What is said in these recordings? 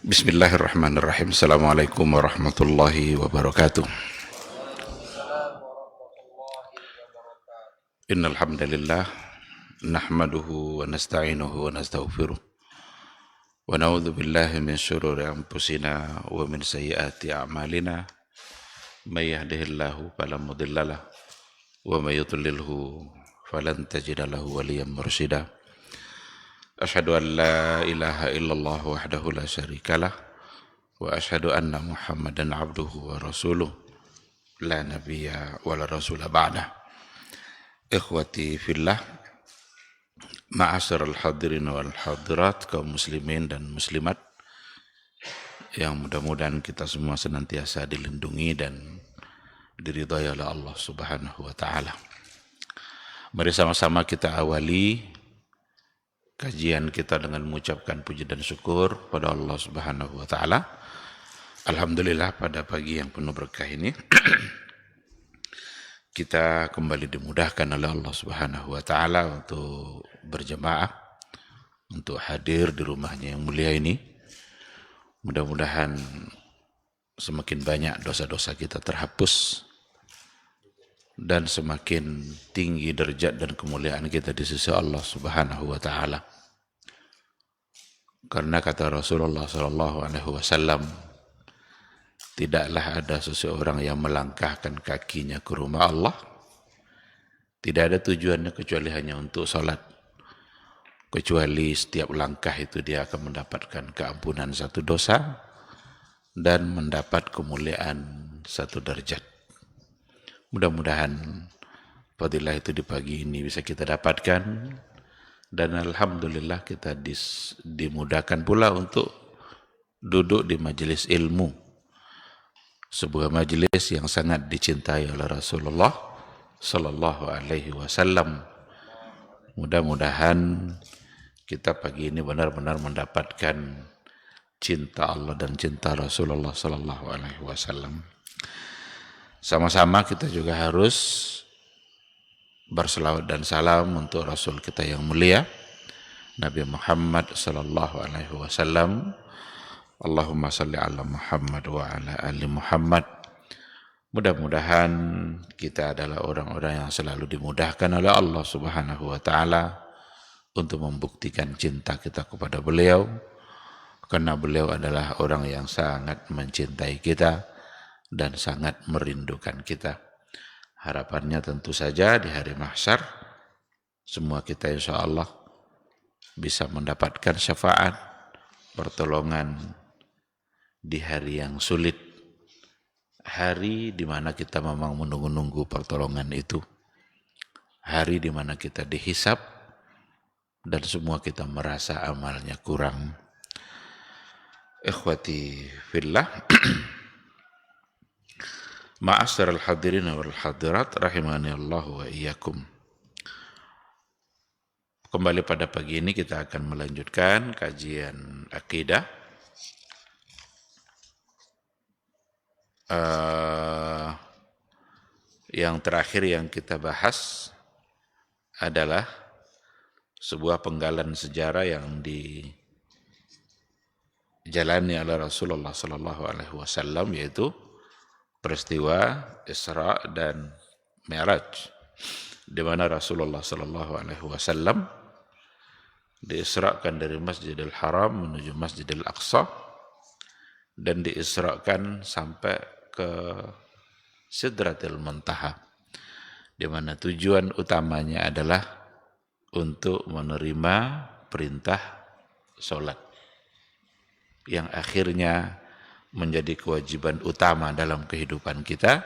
Bismillahirrahmanirrahim. Assalamualaikum warahmatullahi wabarakatuh. Innal hamdalillah nahmaduhu wa nasta'inuhu wa nastaghfiruh wa na'udzu billahi min syururi anfusina wa min sayyiati a'malina. May yahdihillahu fala mudhillalah wa may yudlilhu falan tajida lahu waliyyan mursyida. Asyhadu an la ilaha illallah wahdahu la syarikalah wa asyhadu anna Muhammadan abduhu wa rasuluh la nabiyya wa la rasula ba'dah. Ikhwati fillah, ma'asyiral hadirin wal hadirat, kaum muslimin dan muslimat yang mudah-mudahan kita semua senantiasa dilindungi dan diridhai oleh Allah Subhanahu wa taala. Mari sama-sama kita awali kajian kita dengan mengucapkan puji dan syukur pada Allah Subhanahu wa taala. Alhamdulillah, pada pagi yang penuh berkah ini kita kembali dimudahkan oleh Allah Subhanahu wa taala untuk berjemaah, untuk hadir di rumahnya yang mulia ini. Mudah-mudahan semakin banyak dosa-dosa kita terhapus dan semakin tinggi derajat dan kemuliaan kita di sisi Allah Subhanahu wa taala. Karena kata Rasulullah sallallahu alaihi wasallam, tidaklah ada seseorang yang melangkahkan kakinya ke rumah Allah, tidak ada tujuannya kecuali hanya untuk salat. Kecuali setiap langkah itu dia akan mendapatkan keampunan satu dosa dan mendapat kemuliaan satu derajat. Mudah-mudahan fadilah itu di pagi ini bisa kita dapatkan, dan alhamdulillah kita dimudahkan pula untuk duduk di majelis ilmu, sebuah majelis yang sangat dicintai oleh Rasulullah sallallahu alaihi wasallam. Mudah-mudahan kita pagi ini benar-benar mendapatkan cinta Allah dan cinta Rasulullah sallallahu alaihi wasallam. Sama-sama kita juga harus berselawat dan salam untuk Rasul kita yang mulia, Nabi Muhammad sallallahu alaihi wasallam. Allahumma salli ala Muhammad wa ala ali Muhammad. Mudah-mudahan kita adalah orang-orang yang selalu dimudahkan oleh Allah Subhanahu wa taala untuk membuktikan cinta kita kepada beliau, karena beliau adalah orang yang sangat mencintai kita dan sangat merindukan kita. Harapannya tentu saja di hari mahsyar semua kita insya Allah bisa mendapatkan syafaat, pertolongan di hari yang sulit, hari di mana kita memang menunggu-nunggu pertolongan itu, hari di mana kita dihisab dan semua kita merasa amalnya kurang. Ikhwati fillah, ma'asyiral hadirin wal hadirat rahimani Allah wa iyyakum. Kembali pada pagi ini kita akan melanjutkan kajian akidah. Yang terakhir yang kita bahas adalah sebuah penggalan sejarah yang dijalani oleh Rasulullah sallallahu alaihi wasallam, yaitu peristiwa Isra dan Mi'raj, di mana Rasulullah sallallahu alaihi wasallam diisrakan dari Masjidil Haram menuju Masjidil Aqsa dan diisrakan sampai ke Sidratil Muntaha, di mana tujuan utamanya adalah untuk menerima perintah salat yang akhirnya menjadi kewajiban utama dalam kehidupan kita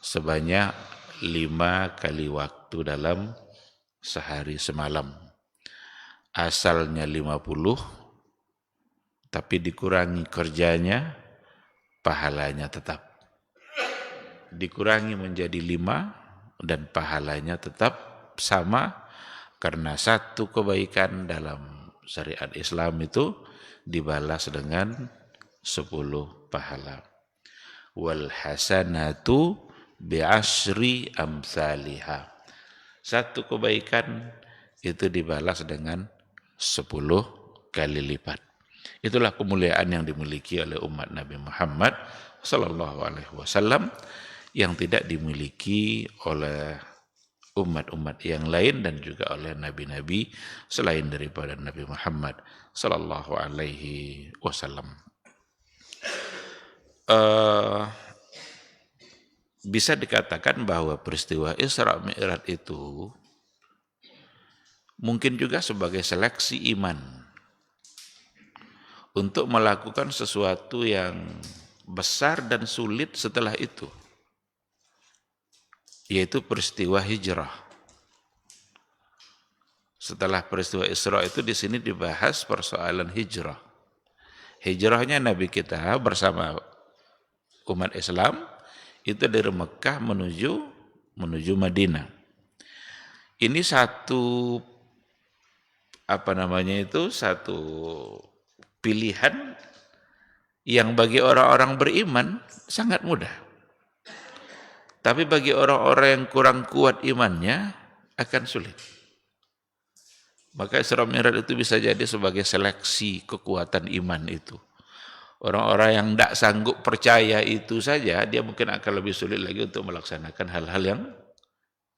sebanyak 5 kali waktu dalam sehari semalam. Asalnya 50, tapi dikurangi kerjanya, pahalanya tetap. Dikurangi menjadi 5 dan pahalanya tetap sama, karena satu kebaikan dalam syariat Islam itu dibalas dengan 10 pahala. Wal hasanatu bi'asyri amsalihha. Satu kebaikan itu dibalas dengan 10 kali lipat. Itulah kemuliaan yang dimiliki oleh umat Nabi Muhammad sallallahu alaihi wasallam yang tidak dimiliki oleh umat-umat yang lain dan juga oleh nabi-nabi selain daripada Nabi Muhammad sallallahu alaihi wasallam. Bisa dikatakan bahwa peristiwa Isra Mi'raj itu mungkin juga sebagai seleksi iman untuk melakukan sesuatu yang besar dan sulit setelah itu, yaitu peristiwa hijrah. Setelah peristiwa Isra itu di sini dibahas persoalan hijrah. Hijrahnya Nabi kita bersama umat Islam itu dari Mekah menuju Madinah. Ini satu satu pilihan yang bagi orang-orang beriman sangat mudah. Tapi bagi orang-orang yang kurang kuat imannya akan sulit. Maka Isra Mi'raj itu bisa jadi sebagai seleksi kekuatan iman itu. Orang-orang yang tidak sanggup percaya itu saja, dia mungkin akan lebih sulit lagi untuk melaksanakan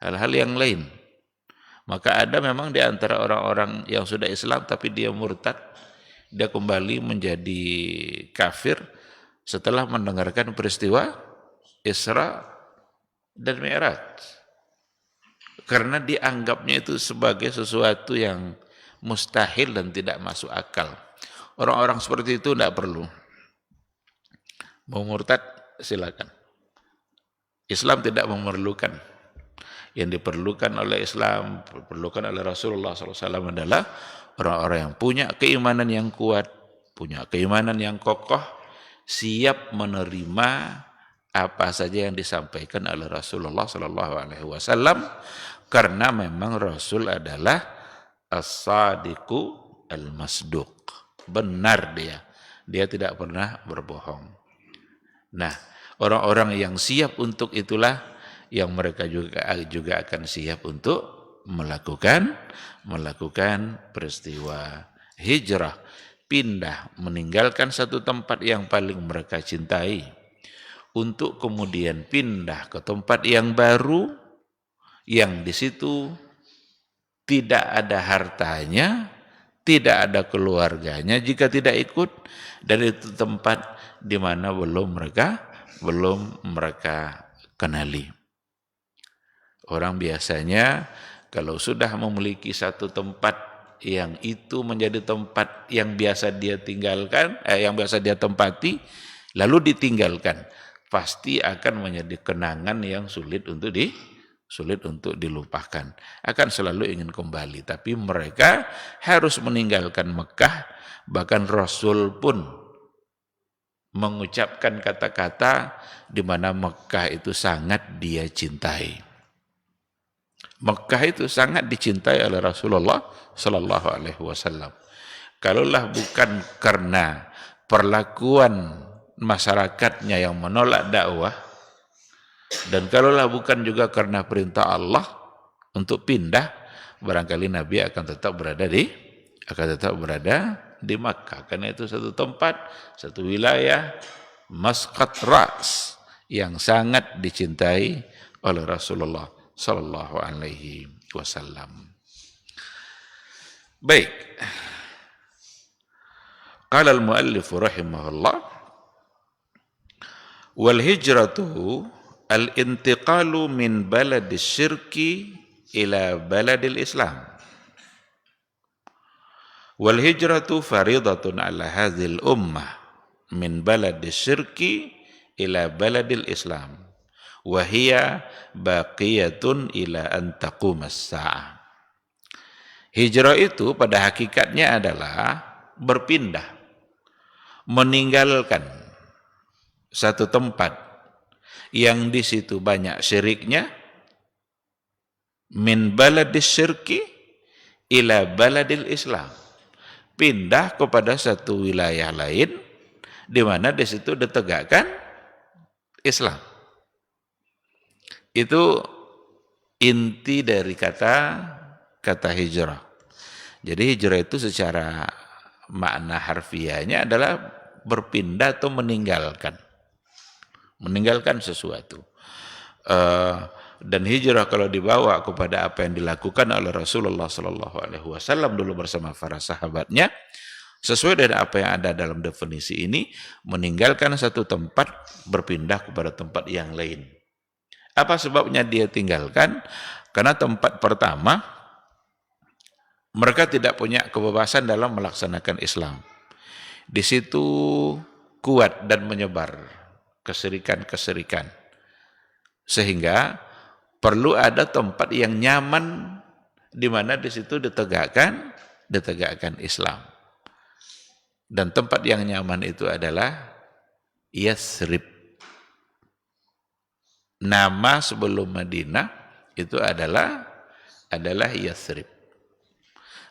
hal-hal yang lain. Maka ada memang di antara orang-orang yang sudah Islam tapi dia murtad, dia kembali menjadi kafir setelah mendengarkan peristiwa Isra dan Mi'raj. Karena dianggapnya itu sebagai sesuatu yang mustahil dan tidak masuk akal. Orang-orang seperti itu tidak perlu. Mau murtad silakan. Islam tidak memerlukan. Yang diperlukan oleh Islam, diperlukan oleh Rasulullah SAW adalah orang-orang yang punya keimanan yang kuat, punya keimanan yang kokoh, siap menerima apa saja yang disampaikan oleh Rasulullah SAW, karena memang Rasul adalah as-sadiqu al-masduq. Benar dia tidak pernah berbohong. Nah, orang-orang yang siap untuk itulah yang mereka juga akan siap untuk melakukan peristiwa hijrah, pindah, meninggalkan satu tempat yang paling mereka cintai untuk kemudian pindah ke tempat yang baru, yang di situ tidak ada hartanya, tidak ada keluarganya jika tidak ikut, dan itu tempat di mana belum mereka kenali. Orang biasanya kalau sudah memiliki satu tempat yang itu menjadi tempat yang biasa dia tinggalkan, yang biasa dia tempati, lalu ditinggalkan, pasti akan menjadi kenangan yang sulit untuk dilupakan. Akan selalu ingin kembali, tapi mereka harus meninggalkan Mekah. Bahkan Rasul pun mengucapkan kata-kata di mana Mekah itu sangat dia cintai. Mekah itu sangat dicintai oleh Rasulullah sallallahu alaihi wasallam. Kalaulah bukan karena perlakuan masyarakatnya yang menolak dakwah, dan kalaulah bukan juga karena perintah Allah untuk pindah, barangkali Nabi akan tetap berada di Makkah. Karena itu satu tempat, satu wilayah, masqat ras, yang sangat dicintai oleh Rasulullah sallallahu alaihi wasallam. Baik. Qala al-muallif rahimahullah, wal hijratu al-intiqalu min baladis syirki ila baladil Islam. Wal hijratu faridatun ala hadhil ummah min baladis syirki ila baladil Islam. Wa hiya baqiyatun ila an taqumas sa'ah. Hijrah itu pada hakikatnya adalah berpindah, meninggalkan satu tempat yang di situ banyak syiriknya, min baladis syirki ila baladil Islam, pindah kepada satu wilayah lain di mana di situ ditegakkan Islam. Itu inti dari kata hijrah. Jadi hijrah itu secara makna harfiahnya adalah berpindah atau meninggalkan sesuatu. Dan hijrah kalau dibawa kepada apa yang dilakukan oleh Rasulullah Sallallahu Alaihi Wasallam dulu bersama para sahabatnya, sesuai dengan apa yang ada dalam definisi ini, meninggalkan satu tempat berpindah kepada tempat yang lain. Apa sebabnya dia tinggalkan? Karena tempat pertama mereka tidak punya kebebasan dalam melaksanakan Islam. Di situ kuat dan menyebar kesirikan-kesirikan. Sehingga perlu ada tempat yang nyaman di mana di situ ditegakkan Islam. Dan tempat yang nyaman itu adalah Yathrib. Nama sebelum Madinah itu adalah Yathrib.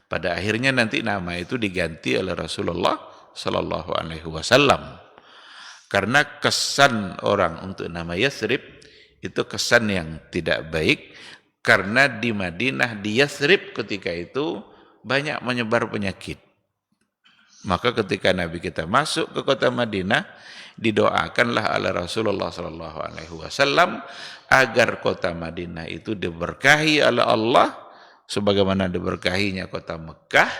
Pada akhirnya nanti nama itu diganti oleh Rasulullah Sallallahu Alaihi Wasallam. Karena kesan orang untuk nama Yathrib itu kesan yang tidak baik, karena di Madinah, di Yathrib ketika itu banyak menyebar penyakit. Maka ketika Nabi kita masuk ke kota Madinah, didoakanlah oleh Rasulullah Sallallahu Alaihi Wasallam agar kota Madinah itu diberkahi oleh Allah sebagaimana diberkahinya kota Mekah,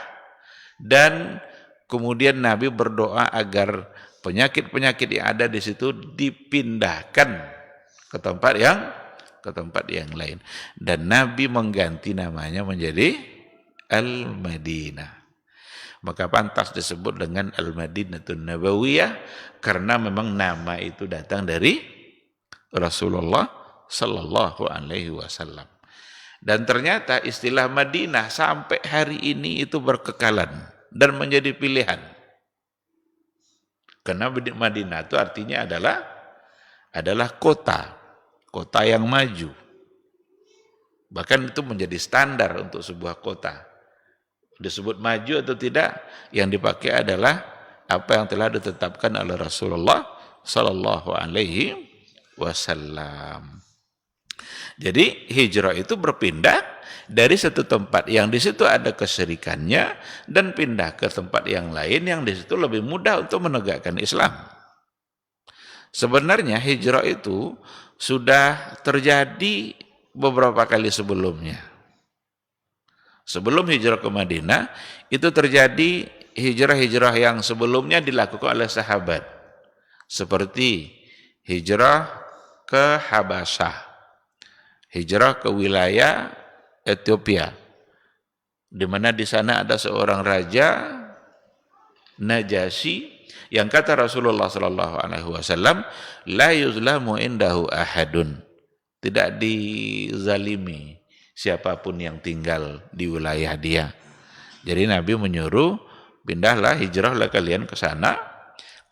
dan kemudian Nabi berdoa agar penyakit-penyakit yang ada di situ dipindahkan ke tempat yang lain, dan Nabi mengganti namanya menjadi Al-Madinah. Maka pantas disebut dengan Al-Madinatun Nabawiyah karena memang nama itu datang dari Rasulullah Sallallahu Alaihi Wasallam. Dan ternyata istilah Madinah sampai hari ini itu berkekalan dan menjadi pilihan. Karena Madinah itu artinya adalah kota yang maju. Bahkan itu menjadi standar untuk sebuah kota. Disebut maju atau tidak, yang dipakai adalah apa yang telah ditetapkan oleh Rasulullah Sallallahu Alaihi Wasallam. Jadi hijrah itu berpindah dari satu tempat yang di situ ada kesyirikannya dan pindah ke tempat yang lain yang di situ lebih mudah untuk menegakkan Islam. Sebenarnya hijrah itu sudah terjadi beberapa kali sebelumnya. Sebelum hijrah ke Madinah, itu terjadi hijrah-hijrah yang sebelumnya dilakukan oleh sahabat. Seperti hijrah ke Habasyah, hijrah ke wilayah Ethiopia, di mana di sana ada seorang raja Najasyi yang kata Rasulullah Sallallahu Alaihi Wasallam, la yuzlamu indahu ahadun, tidak dizalimi siapapun yang tinggal di wilayah dia. Jadi Nabi menyuruh, pindahlah, hijrahlah kalian ke sana,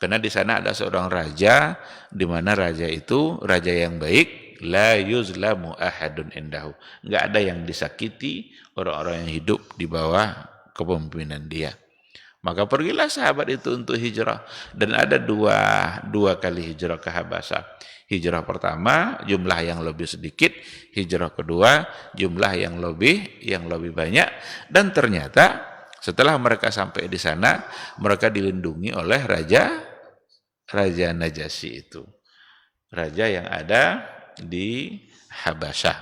karena di sana ada seorang raja, di mana raja itu raja yang baik, la yuzlamu ahadun indahu, enggak ada yang disakiti orang-orang yang hidup di bawah kepemimpinan dia. Maka pergilah sahabat itu untuk hijrah, dan ada dua kali hijrah ke Habasyah. Hijrah pertama jumlah yang lebih sedikit, hijrah kedua jumlah yang lebih banyak, dan ternyata setelah mereka sampai di sana mereka dilindungi oleh raja Najasyi itu. Raja yang ada di Habasyah,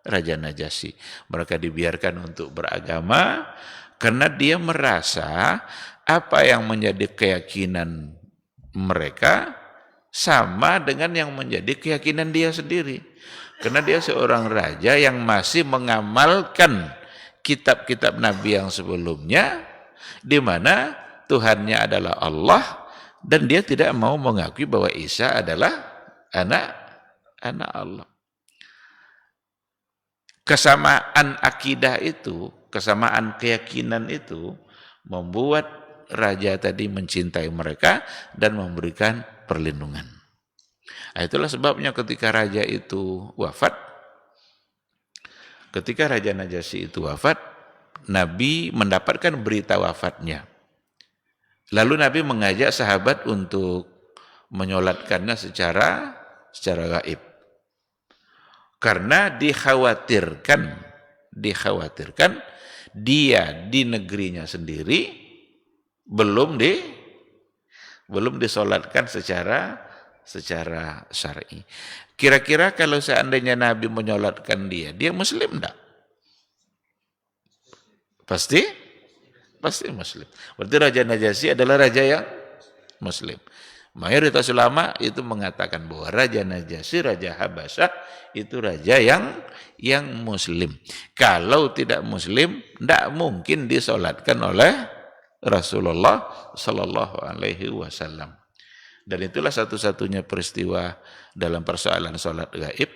Raja Najasyi. Mereka dibiarkan untuk beragama karena dia merasa apa yang menjadi keyakinan mereka sama dengan yang menjadi keyakinan dia sendiri. Karena dia seorang raja yang masih mengamalkan kitab-kitab Nabi yang sebelumnya, di mana Tuhannya adalah Allah, dan dia tidak mau mengakui bahwa Isa adalah anak Allah. Kesamaan akidah itu, kesamaan keyakinan itu membuat raja tadi mencintai mereka dan memberikan perlindungan. Nah, itulah sebabnya ketika raja itu wafat, ketika Raja Najasyi itu wafat, Nabi mendapatkan berita wafatnya. Lalu Nabi mengajak sahabat untuk menyolatkannya secara gaib. Karena dikhawatirkan dia di negerinya sendiri belum di belum disolatkan secara syar'i. Kira-kira kalau seandainya Nabi menyolatkan dia muslim enggak? Pasti muslim. Berarti Raja Najasyi adalah raja yang muslim. Mayoritas ulama itu mengatakan bahwa Raja Najasyi, Raja Habasyah itu raja yang muslim. Kalau tidak muslim, tidak mungkin disolatkan oleh Rasulullah Sallallahu Alaihi Wasallam. Dan itulah satu-satunya peristiwa dalam persoalan solat gaib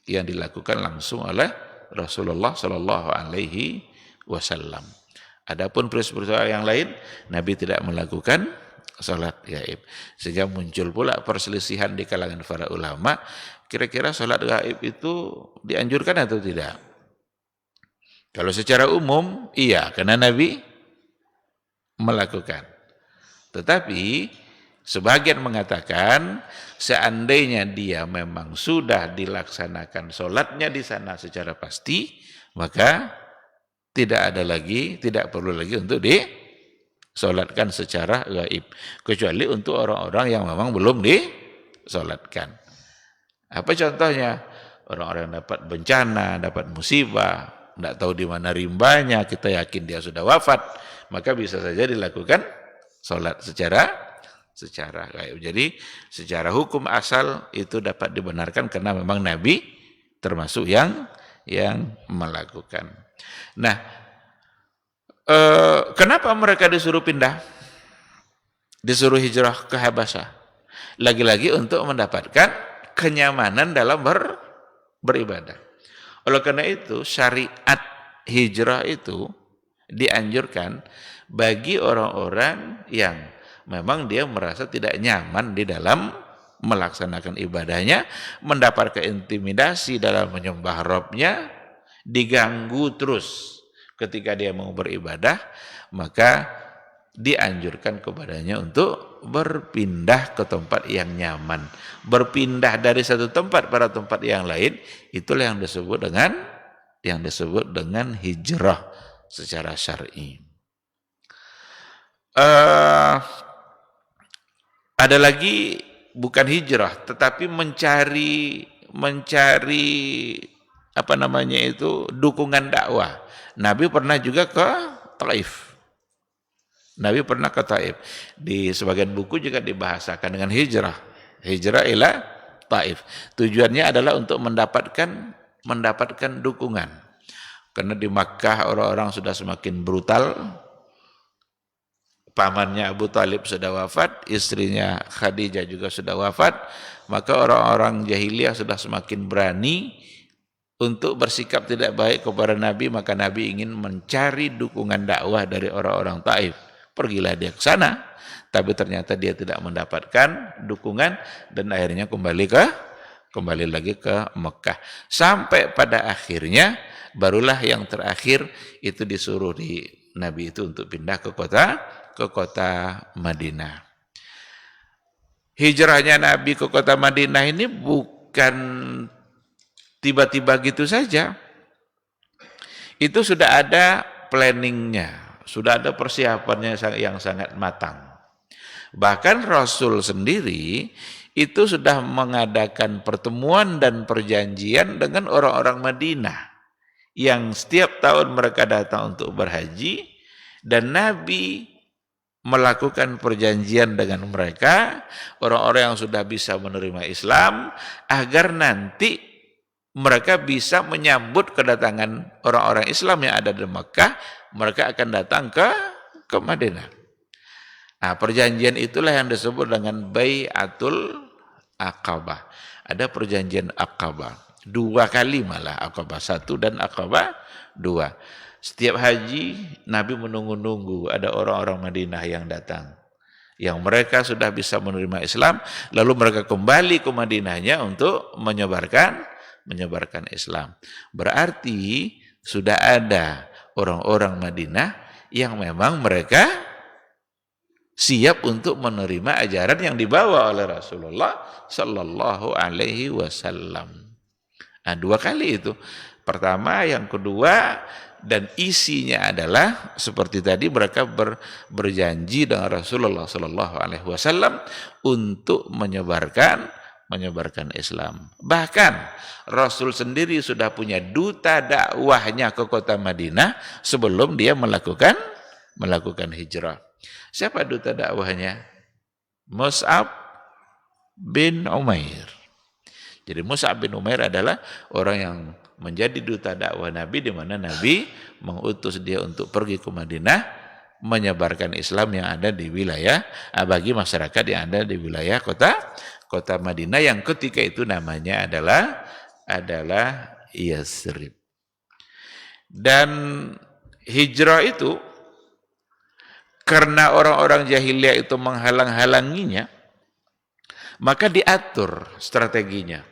yang dilakukan langsung oleh Rasulullah Sallallahu Alaihi Wasallam. Adapun peristiwa yang lain, Nabi tidak melakukan salat gaib. Sehingga muncul pula perselisihan di kalangan para ulama, kira-kira salat gaib itu dianjurkan atau tidak? Kalau secara umum, iya, karena Nabi melakukan. Tetapi sebagian mengatakan seandainya dia memang sudah dilaksanakan salatnya di sana secara pasti, maka tidak perlu lagi untuk disolatkan secara gaib. Kecuali untuk orang-orang yang memang belum disolatkan. Apa contohnya? Orang-orang yang dapat bencana, dapat musibah, tidak tahu di mana rimbanya, kita yakin dia sudah wafat, maka bisa saja dilakukan solat secara gaib. Jadi secara hukum asal itu dapat dibenarkan karena memang Nabi termasuk yang melakukan. Nah, kenapa mereka disuruh pindah? Disuruh hijrah ke Habasyah? Lagi-lagi untuk mendapatkan kenyamanan dalam beribadah. Oleh karena itu, syariat hijrah itu dianjurkan bagi orang-orang yang memang dia merasa tidak nyaman di dalam melaksanakan ibadahnya, mendapatkan intimidasi dalam menyembah Rabbnya, diganggu terus ketika dia mau beribadah, maka dianjurkan kepadanya untuk berpindah ke tempat yang nyaman. Berpindah dari satu tempat pada tempat yang lain, itulah yang disebut dengan hijrah secara syar'i. Ada lagi bukan hijrah, tetapi mencari dukungan dakwah. Nabi pernah juga ke Taif. Di sebagian buku juga dibahasakan dengan hijrah ila Taif. Tujuannya adalah untuk mendapatkan dukungan. Karena di Makkah orang-orang sudah semakin brutal. Pamannya Abu Talib sudah wafat, istrinya Khadijah juga sudah wafat, maka orang-orang jahiliyah sudah semakin berani untuk bersikap tidak baik kepada Nabi, maka Nabi ingin mencari dukungan dakwah dari orang-orang Taif. Pergilah dia ke sana, tapi ternyata dia tidak mendapatkan dukungan dan akhirnya kembali lagi ke Mekah. Sampai pada akhirnya barulah yang terakhir itu disuruh Nabi itu untuk pindah ke kota Madinah. Hijrahnya Nabi ke kota Madinah ini bukan tiba-tiba gitu saja. Itu sudah ada planningnya, sudah ada persiapannya yang sangat matang. Bahkan Rasul sendiri itu sudah mengadakan pertemuan dan perjanjian dengan orang-orang Madinah yang setiap tahun mereka datang untuk berhaji, dan Nabi melakukan perjanjian dengan mereka, orang-orang yang sudah bisa menerima Islam, agar nanti mereka bisa menyambut kedatangan orang-orang Islam yang ada di Mekah, mereka akan datang ke Madinah. Nah, perjanjian itulah yang disebut dengan Bai'atul Aqabah. Ada perjanjian Aqabah, 2 kali malah, Aqabah 1 dan Aqabah 2. Setiap haji, Nabi menunggu-nunggu ada orang-orang Madinah yang datang, yang mereka sudah bisa menerima Islam, lalu mereka kembali ke Madinahnya untuk menyebarkan Islam. Berarti sudah ada orang-orang Madinah yang memang mereka siap untuk menerima ajaran yang dibawa oleh Rasulullah Sallallahu Alaihi Wasallam. Nah, 2 kali itu. Pertama, yang kedua, dan isinya adalah seperti tadi mereka berjanji dengan Rasulullah Sallallahu Alaihi Wasallam untuk menyebarkan Islam. Bahkan Rasul sendiri sudah punya duta dakwahnya ke kota Madinah sebelum dia melakukan hijrah. Siapa duta dakwahnya? Mus'ab bin Umair. Jadi Mus'ab bin Umair adalah orang yang menjadi duta dakwah Nabi, di mana Nabi mengutus dia untuk pergi ke Madinah menyebarkan Islam yang ada di wilayah bagi masyarakat yang ada di wilayah kota Madinah yang ketika itu namanya adalah Yasrib. Dan hijrah itu karena orang-orang jahiliyah itu menghalang-halanginya, maka diatur strateginya.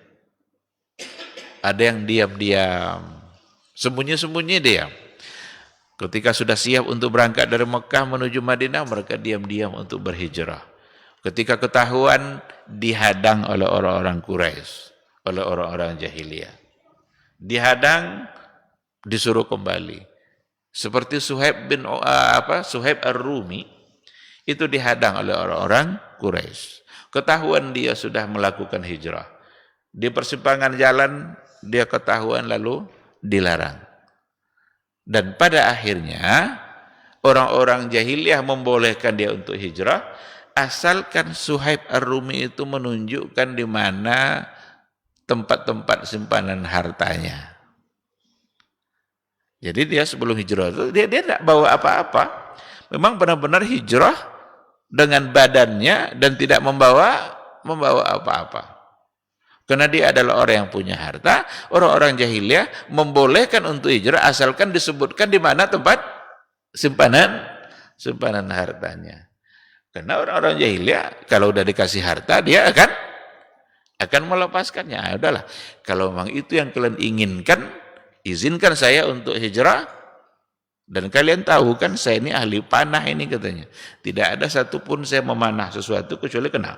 Ada yang diam-diam, sembunyi-sembunyi diam. Ketika sudah siap untuk berangkat dari Mekah menuju Madinah, mereka diam-diam untuk berhijrah. Ketika ketahuan, dihadang oleh orang-orang Quraisy, oleh orang-orang jahiliyah. Dihadang, disuruh kembali. Seperti Suhaib Ar-Rumi, itu dihadang oleh orang-orang Quraisy. Ketahuan dia sudah melakukan hijrah. Di persimpangan jalan, dia ketahuan lalu dilarang. Dan pada akhirnya orang-orang jahiliyah membolehkan dia untuk hijrah asalkan Suhaib Ar-Rumi itu menunjukkan di mana tempat-tempat simpanan hartanya. Jadi dia sebelum hijrah itu dia tidak bawa apa-apa. Memang benar-benar hijrah dengan badannya dan tidak membawa apa-apa. Karena dia adalah orang yang punya harta, orang-orang jahiliyah membolehkan untuk hijrah asalkan disebutkan di mana tempat simpanan hartanya. Karena orang-orang jahiliyah kalau udah dikasih harta dia akan melepaskannya. Ya, udahlah, kalau memang itu yang kalian inginkan, izinkan saya untuk hijrah. Dan kalian tahu kan saya ini ahli panah ini katanya. Tidak ada satupun saya memanah sesuatu kecuali kena.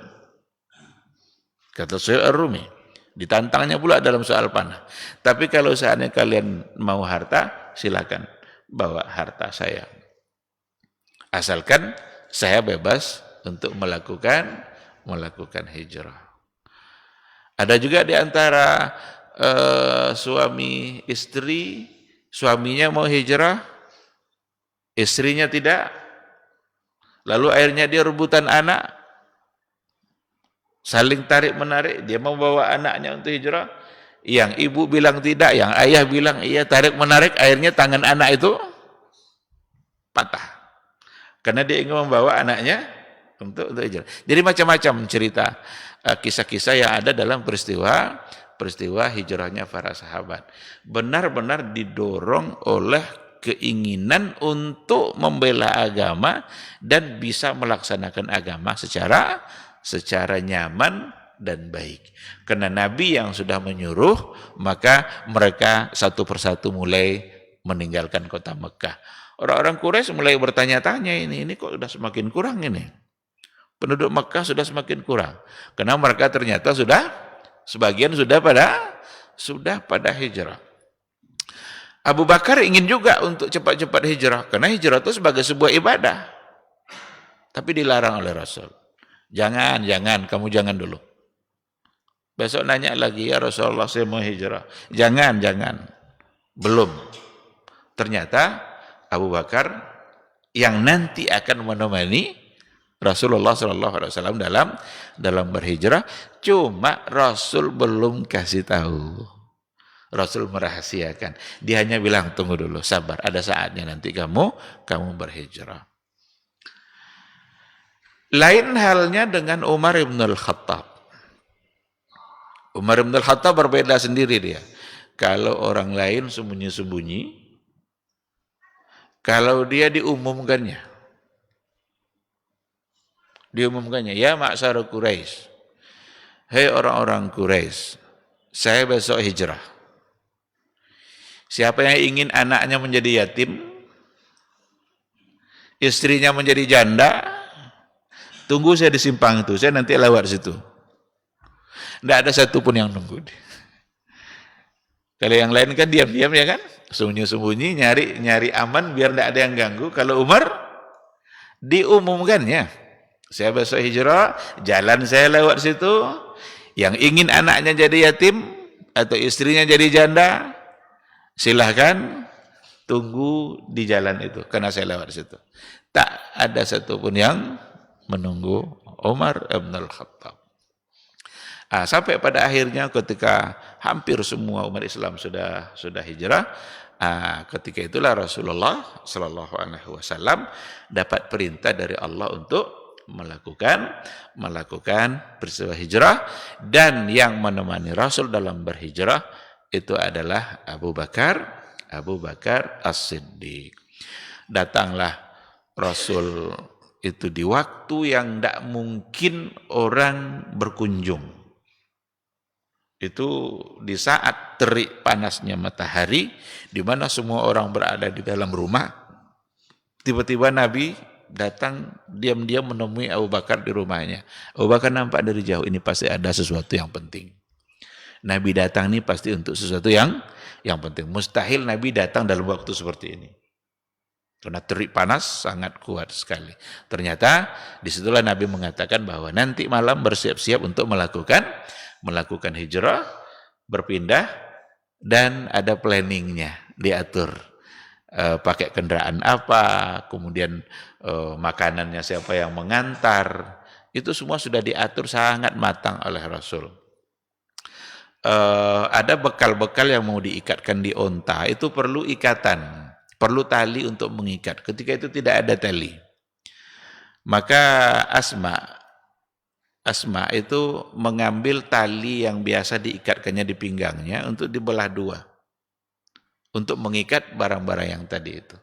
Kata Suhaib Ar-Rumi. Ditantangnya pula dalam soal panah. Tapi kalau seandainya kalian mau harta, silakan bawa harta saya. Asalkan saya bebas untuk melakukan hijrah. Ada juga di antara suami istri, suaminya mau hijrah, istrinya tidak. Lalu akhirnya dia rebutan anak. Saling tarik-menarik, dia membawa anaknya untuk hijrah. Yang ibu bilang tidak, yang ayah bilang iya, tarik-menarik, akhirnya tangan anak itu patah. Karena dia ingin membawa anaknya untuk hijrah. Jadi macam-macam cerita, kisah-kisah yang ada dalam peristiwa hijrahnya para sahabat. Benar-benar didorong oleh keinginan untuk membela agama dan bisa melaksanakan agama secara nyaman dan baik. Karena Nabi yang sudah menyuruh, maka mereka satu persatu mulai meninggalkan kota Mekah. Orang-orang Quraisy mulai bertanya-tanya, ini kok sudah semakin kurang ini. Penduduk Mekah sudah semakin kurang. Karena mereka ternyata sebagian sudah pada hijrah. Abu Bakar ingin juga untuk cepat-cepat hijrah. Karena hijrah itu sebagai sebuah ibadah. Tapi dilarang oleh Rasul. Jangan, kamu jangan dulu. Besok nanya lagi, ya Rasulullah saya mau hijrah. Jangan. Belum. Ternyata Abu Bakar yang nanti akan menemani Rasulullah SAW dalam berhijrah, cuma Rasul belum kasih tahu. Rasul merahasiakan. Dia hanya bilang, tunggu dulu, sabar, ada saatnya nanti kamu berhijrah. Lain halnya dengan Umar ibn al-Khattab. Umar ibn al-Khattab berbeda sendiri dia. Kalau orang lain sembunyi-sembunyi, kalau dia diumumkannya, ya ma'syar Quraisy, hei orang-orang Quraisy, saya besok hijrah. Siapa yang ingin anaknya menjadi yatim, istrinya menjadi janda, tunggu saya di simpang itu, saya nanti lewat situ. Tidak ada satupun yang nunggu. Kalau yang lain kan diam-diam ya kan, sembunyi-sembunyi, nyari aman biar tidak ada yang ganggu. Kalau Umar diumumkannya, saya besok hijrah, jalan saya lewat situ, yang ingin anaknya jadi yatim atau istrinya jadi janda, silahkan tunggu di jalan itu, karena saya lewat situ. Tak ada satupun yang menunggu Umar Ibn Al-Khattab. Sampai pada akhirnya ketika hampir semua umat Islam sudah hijrah, ketika itulah Rasulullah Shallallahu Alaihi Wasallam dapat perintah dari Allah untuk melakukan peristiwa hijrah, dan yang menemani Rasul dalam berhijrah itu adalah Abu Bakar As-Siddiq. Datanglah Rasul itu di waktu yang tidak mungkin orang berkunjung. Itu di saat terik panasnya matahari, di mana semua orang berada di dalam rumah. Tiba-tiba Nabi datang diam-diam menemui Abu Bakar di rumahnya. Abu Bakar nampak dari jauh, ini pasti ada sesuatu yang penting. Nabi datang ini pasti untuk sesuatu yang penting. Mustahil Nabi datang dalam waktu seperti ini. Karena terik panas sangat kuat sekali. Ternyata disitulah Nabi mengatakan bahwa nanti malam bersiap-siap untuk melakukan hijrah, berpindah, dan ada planningnya, diatur. Pakai kendaraan apa, kemudian makanannya siapa yang mengantar, itu semua sudah diatur sangat matang oleh Rasul. Ada bekal-bekal yang mau diikatkan di onta, itu perlu ikatan, perlu tali untuk mengikat. Ketika itu tidak ada tali, maka Asma itu mengambil tali yang biasa diikatkannya di pinggangnya untuk dibelah dua, untuk mengikat barang-barang yang tadi itu.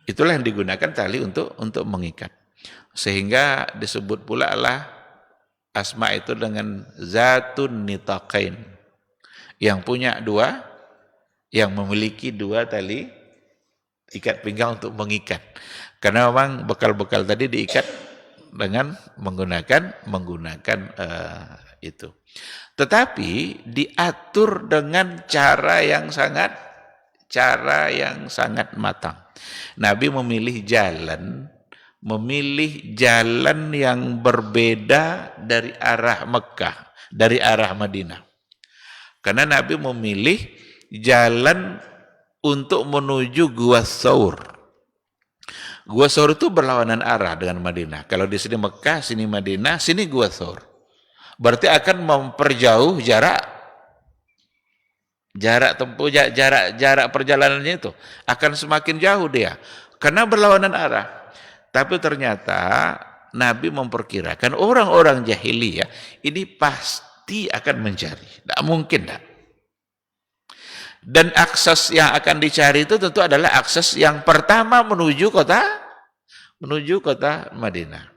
Itulah yang digunakan tali untuk mengikat. Sehingga disebut pula lah Asma itu dengan Zatun Nitaqain, yang punya dua, yang memiliki dua tali ikat pinggang untuk mengikat. Karena memang bekal-bekal tadi diikat dengan menggunakan itu. Tetapi diatur dengan cara yang sangat matang. Nabi memilih jalan yang berbeda dari arah Mekah, dari arah Madinah. Karena Nabi memilih jalan untuk menuju Gua Tsaur. Gua Tsaur itu berlawanan arah dengan Madinah. Kalau di sini Mekah, sini Madinah, sini Gua Tsaur. Berarti akan memperjauh jarak tempuh, jarak perjalanannya itu akan semakin jauh dia, karena berlawanan arah. Tapi ternyata Nabi memperkirakan orang-orang jahiliyah ini pasti akan mencari, tidak mungkin tidak. Dan akses yang akan dicari itu tentu adalah akses yang pertama menuju kota Madinah.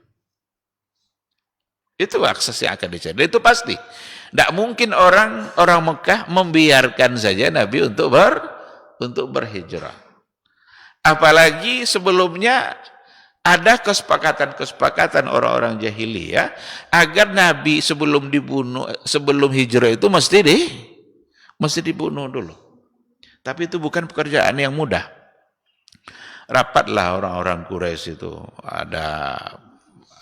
Itu akses yang akan dicari. Itu pasti. Tidak mungkin orang Mekah membiarkan saja Nabi untuk berhijrah. Apalagi sebelumnya ada kesepakatan orang-orang jahiliyah agar Nabi sebelum hijrah itu mesti dibunuh dulu. Tapi itu bukan pekerjaan yang mudah. Rapatlah orang-orang Quraisy itu, ada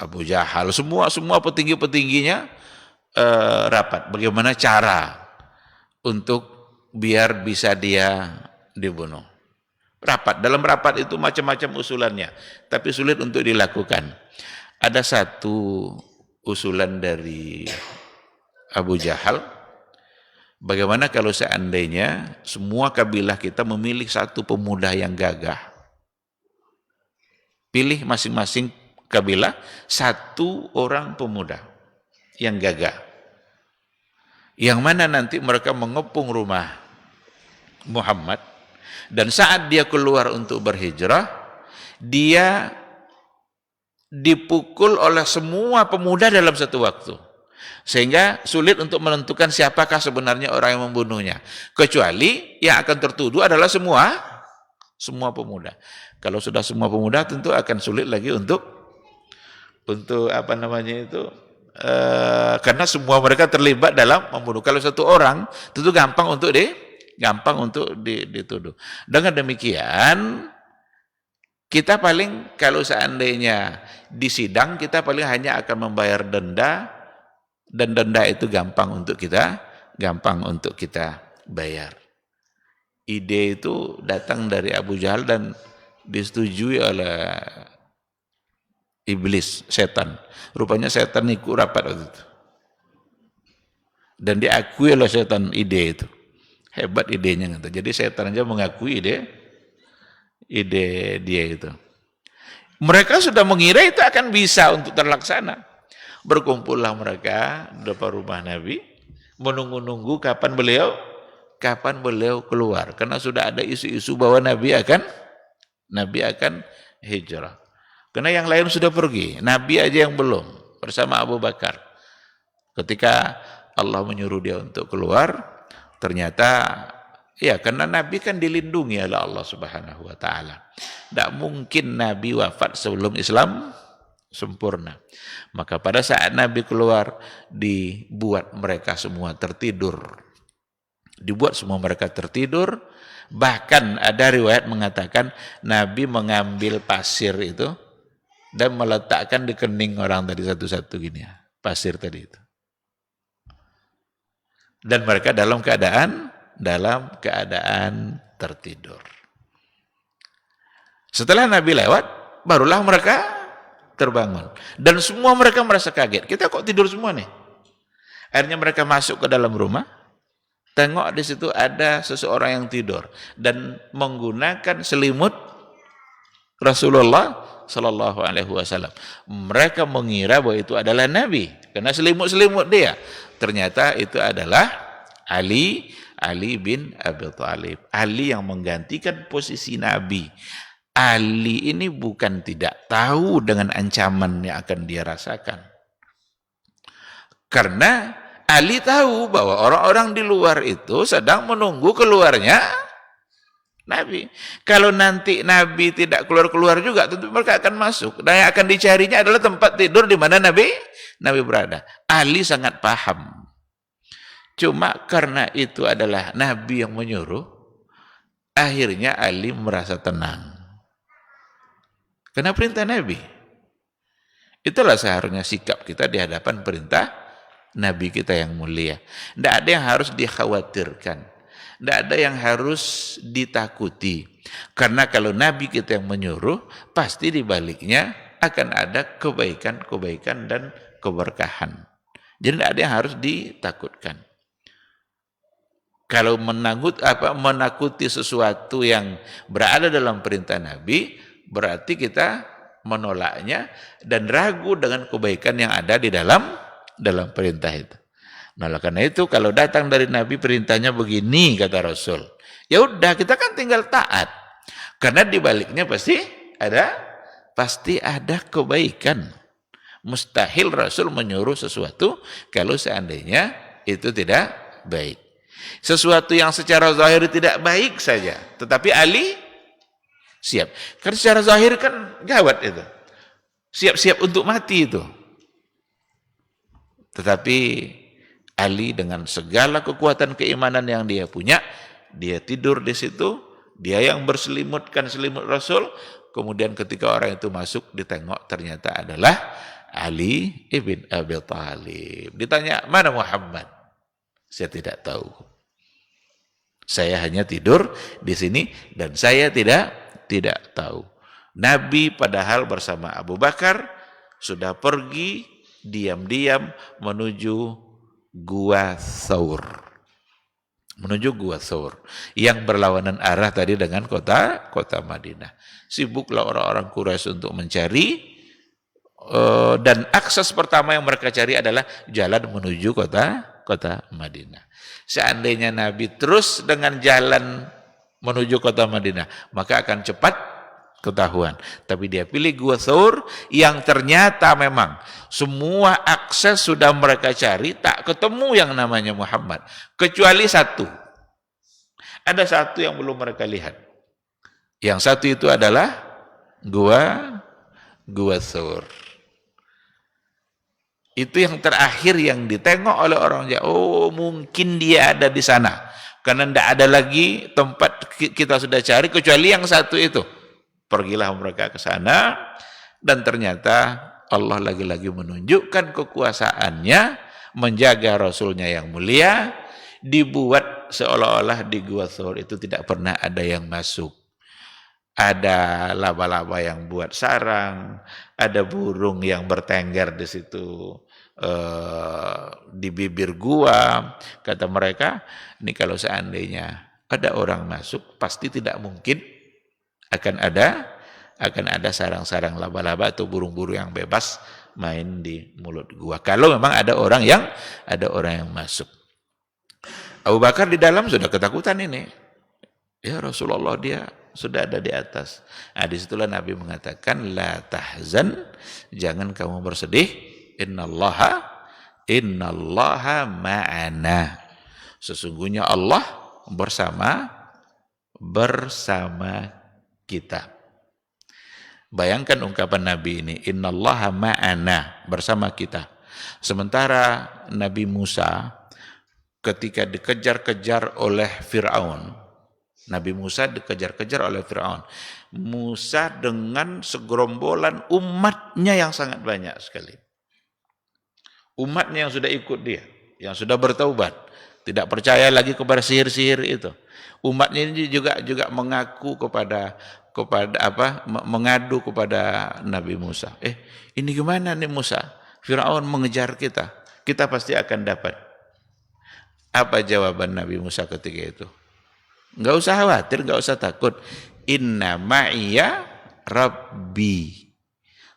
Abu Jahal, semua petinggi-petingginya rapat. Bagaimana cara untuk biar bisa dia dibunuh? Rapat. Dalam rapat itu macam-macam usulannya, tapi sulit untuk dilakukan. Ada satu usulan dari Abu Jahal, bagaimana kalau seandainya semua kabilah kita memilih satu pemuda yang gagah? Pilih masing-masing kabilah satu orang pemuda yang gagah, yang mana nanti mereka mengepung rumah Muhammad, dan saat dia keluar untuk berhijrah, dia dipukul oleh semua pemuda dalam satu waktu, sehingga sulit untuk menentukan siapakah sebenarnya orang yang membunuhnya, kecuali yang akan tertuduh adalah semua pemuda. Kalau sudah semua pemuda tentu akan sulit lagi untuk karena semua mereka terlibat dalam membunuh. Kalau satu orang, tentu gampang untuk dituduh. Dengan demikian, kita paling kalau seandainya di sidang, kita paling hanya akan membayar denda, dan denda itu gampang untuk kita bayar. Ide itu datang dari Abu Jahal dan disetujui oleh iblis, setan. Rupanya setan ikut rapat waktu itu. Dan diakui oleh setan ide itu. Hebat idenya gitu. Jadi setan aja mengakui ide dia itu. Mereka sudah mengira itu akan bisa untuk terlaksana. Berkumpullah mereka di depan rumah Nabi, menunggu-nunggu kapan beliau keluar, karena sudah ada isu-isu bahwa Nabi akan hijrah. Karena yang lain sudah pergi, Nabi aja yang belum, bersama Abu Bakar. Ketika Allah menyuruh dia untuk keluar, ternyata ya karena Nabi kan dilindungi oleh Allah Subhanahu wa taala. Tidak mungkin Nabi wafat sebelum Islam sempurna. Maka pada saat Nabi keluar, dibuat mereka semua tertidur. Bahkan ada riwayat mengatakan Nabi mengambil pasir itu dan meletakkan di kening orang tadi satu-satu gini ya, pasir tadi itu. Dan mereka dalam keadaan tertidur. Setelah Nabi lewat, barulah mereka terbangun. Dan semua mereka merasa kaget. Kita kok tidur semua nih? Akhirnya mereka masuk ke dalam rumah, tengok di situ ada seseorang yang tidur dan menggunakan selimut Rasulullah Sallallahu Alaihi Wasallam. Mereka mengira bahwa itu adalah Nabi karena selimut dia. Ternyata itu adalah Ali bin Abi Thalib. Ali yang menggantikan posisi Nabi. Ali ini bukan tidak tahu dengan ancaman yang akan dia rasakan. Karena Ali tahu bahwa orang-orang di luar itu sedang menunggu keluarnya Nabi. Kalau nanti Nabi tidak keluar-keluar juga, tentu mereka akan masuk. Dan yang akan dicarinya adalah tempat tidur di mana Nabi berada. Ali sangat paham. Cuma karena itu adalah Nabi yang menyuruh, akhirnya Ali merasa tenang. Karena perintah Nabi. Itulah seharusnya sikap kita di hadapan perintah Nabi kita yang mulia. Tidak ada yang harus dikhawatirkan. Tidak ada yang harus ditakuti. Karena kalau Nabi kita yang menyuruh, pasti di baliknya akan ada kebaikan-kebaikan dan keberkahan. Jadi tidak ada yang harus ditakutkan. Kalau menakuti sesuatu yang berada dalam perintah Nabi, berarti kita menolaknya dan ragu dengan kebaikan yang ada di dalam perintah itu. Nah, karena itu kalau datang dari Nabi perintahnya begini kata Rasul, ya udah kita kan tinggal taat. Karena di baliknya pasti ada kebaikan. Mustahil Rasul menyuruh sesuatu kalau seandainya itu tidak baik. Sesuatu yang secara zahir tidak baik saja, tetapi Ali siap. Karena secara zahir kan gawat itu. Siap-siap untuk mati itu. Tetapi Ali dengan segala kekuatan keimanan yang dia punya, dia tidur di situ, dia yang berselimutkan selimut Rasul, kemudian ketika orang itu masuk ditengok ternyata adalah Ali ibn Abi Thalib. Ditanya, "Mana Muhammad?" Saya tidak tahu. Saya hanya tidur di sini dan saya tidak tahu. Nabi padahal bersama Abu Bakar sudah pergi diam-diam menuju Gua Thaur. Yang berlawanan arah tadi dengan kota Madinah. Sibuklah orang-orang Quraisy untuk mencari dan akses pertama yang mereka cari adalah jalan menuju kota Madinah. Seandainya Nabi terus dengan jalan menuju kota Madinah, maka akan cepat ketahuan. Tapi dia pilih Gua Thaur yang ternyata memang semua akses sudah mereka cari, tak ketemu yang namanya Muhammad. Kecuali satu. Ada satu yang belum mereka lihat. Yang satu itu adalah Gua Thaur. Itu yang terakhir yang ditengok oleh orang Jawa. Oh, mungkin dia ada di sana. Karena tidak ada lagi tempat kita sudah cari kecuali yang satu itu. Pergilah mereka ke sana dan ternyata Allah lagi-lagi menunjukkan kekuasaannya menjaga Rasulnya yang mulia, dibuat seolah-olah di Gua Thawr itu tidak pernah ada yang masuk. Ada laba-laba yang buat sarang, ada burung yang bertengger di situ di bibir gua. Kata mereka, ini kalau seandainya ada orang masuk, pasti tidak mungkin akan ada sarang-sarang laba-laba atau burung-burung yang bebas main di mulut gua. Kalau memang ada orang yang masuk. Abu Bakar di dalam sudah ketakutan ini. Ya Rasulullah, dia sudah ada di atas. Nah, disitulah Nabi mengatakan, la tahzan, jangan kamu bersedih. Innallaha ma'ana. Sesungguhnya Allah bersama kita. Bayangkan ungkapan Nabi ini, innallaha ma'ana, bersama kita. Sementara Nabi Musa ketika dikejar-kejar oleh Fir'aun, Nabi Musa dikejar-kejar oleh Fir'aun. Musa dengan segerombolan umatnya yang sangat banyak sekali. Umatnya yang sudah ikut dia, yang sudah bertaubat, tidak percaya lagi kepada sihir-sihir itu. Umatnya ini juga mengaku mengadu kepada Nabi Musa. Ini gimana nih Musa? Firaun mengejar kita. Kita pasti akan dapat. Apa jawaban Nabi Musa ketika itu? Enggak usah khawatir, enggak usah takut. Inna ma'iya Rabbi.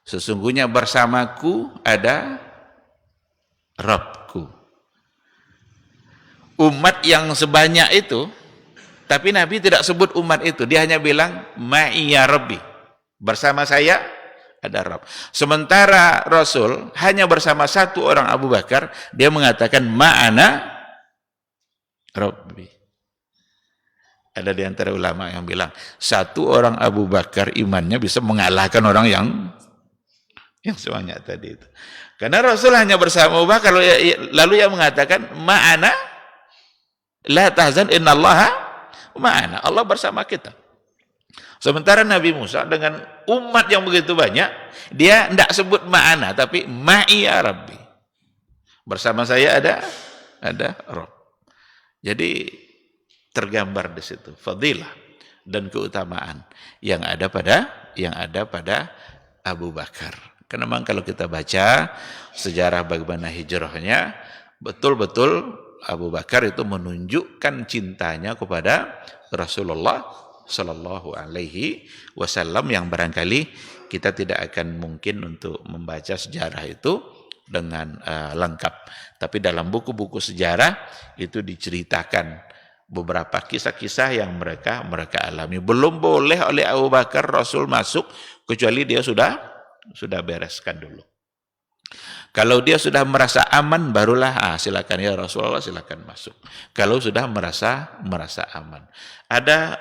Sesungguhnya bersamaku ada Rabbku. Umat yang sebanyak itu, tapi Nabi tidak sebut umat itu. Dia hanya bilang, ma'iya Rabbi. Bersama saya ada Rabb. Sementara Rasul hanya bersama satu orang Abu Bakar, dia mengatakan, ma'ana Rabbi. Ada di antara ulama yang bilang, satu orang Abu Bakar imannya bisa mengalahkan orang yang sebanyak tadi itu. Karena Rasul hanya bersama Abu Bakar, lalu ia mengatakan, ma'ana la tahzan innallaha ma'ana. Allah bersama kita. Sementara Nabi Musa dengan umat yang begitu banyak, dia tidak sebut ma'ana, tapi ma'iya Rabbi. Bersama saya ada Rabb. Jadi tergambar di situ fadilah dan keutamaan yang ada pada Abu Bakar. Karena memang kalau kita baca sejarah bagaimana hijrahnya, betul-betul Abu Bakar itu menunjukkan cintanya kepada Rasulullah Sallallahu Alaihi Wasallam yang barangkali kita tidak akan mungkin untuk membaca sejarah itu dengan lengkap. Tapi dalam buku-buku sejarah itu diceritakan beberapa kisah-kisah yang mereka alami. Belum boleh oleh Abu Bakar Rasul masuk kecuali dia sudah bereskan dulu. Kalau dia sudah merasa aman, barulah silakan ya Rasulullah, silakan masuk. Kalau sudah merasa aman. Ada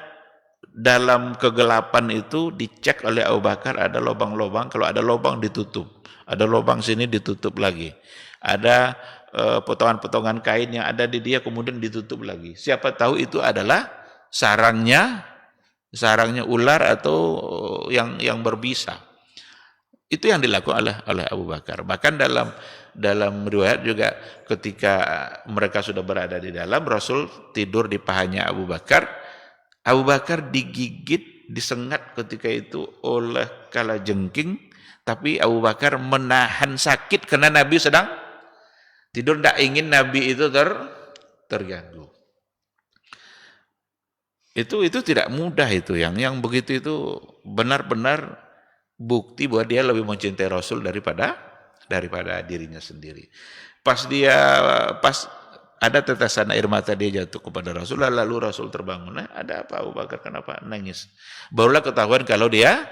dalam kegelapan itu dicek oleh Abu Bakar, ada lubang-lubang, kalau ada lubang ditutup. Ada lubang sini ditutup lagi. Ada potongan-potongan kain yang ada di dia kemudian ditutup lagi. Siapa tahu itu adalah sarangnya ular atau yang berbisa. Itu yang dilakukan oleh Abu Bakar. Bahkan dalam riwayat juga ketika mereka sudah berada di dalam, Rasul tidur di pahanya Abu Bakar. Abu Bakar digigit, disengat ketika itu oleh kalajengking, tapi Abu Bakar menahan sakit karena Nabi sedang tidur, tidak ingin Nabi itu terganggu. Itu tidak mudah itu, yang begitu itu benar-benar bukti bahwa dia lebih mencintai Rasul daripada dirinya sendiri. Pas ada tetesan air mata dia jatuh kepada Rasul, lalu Rasul terbangun. Ada apa Abu Bakar, kenapa nangis? Barulah ketahuan kalau dia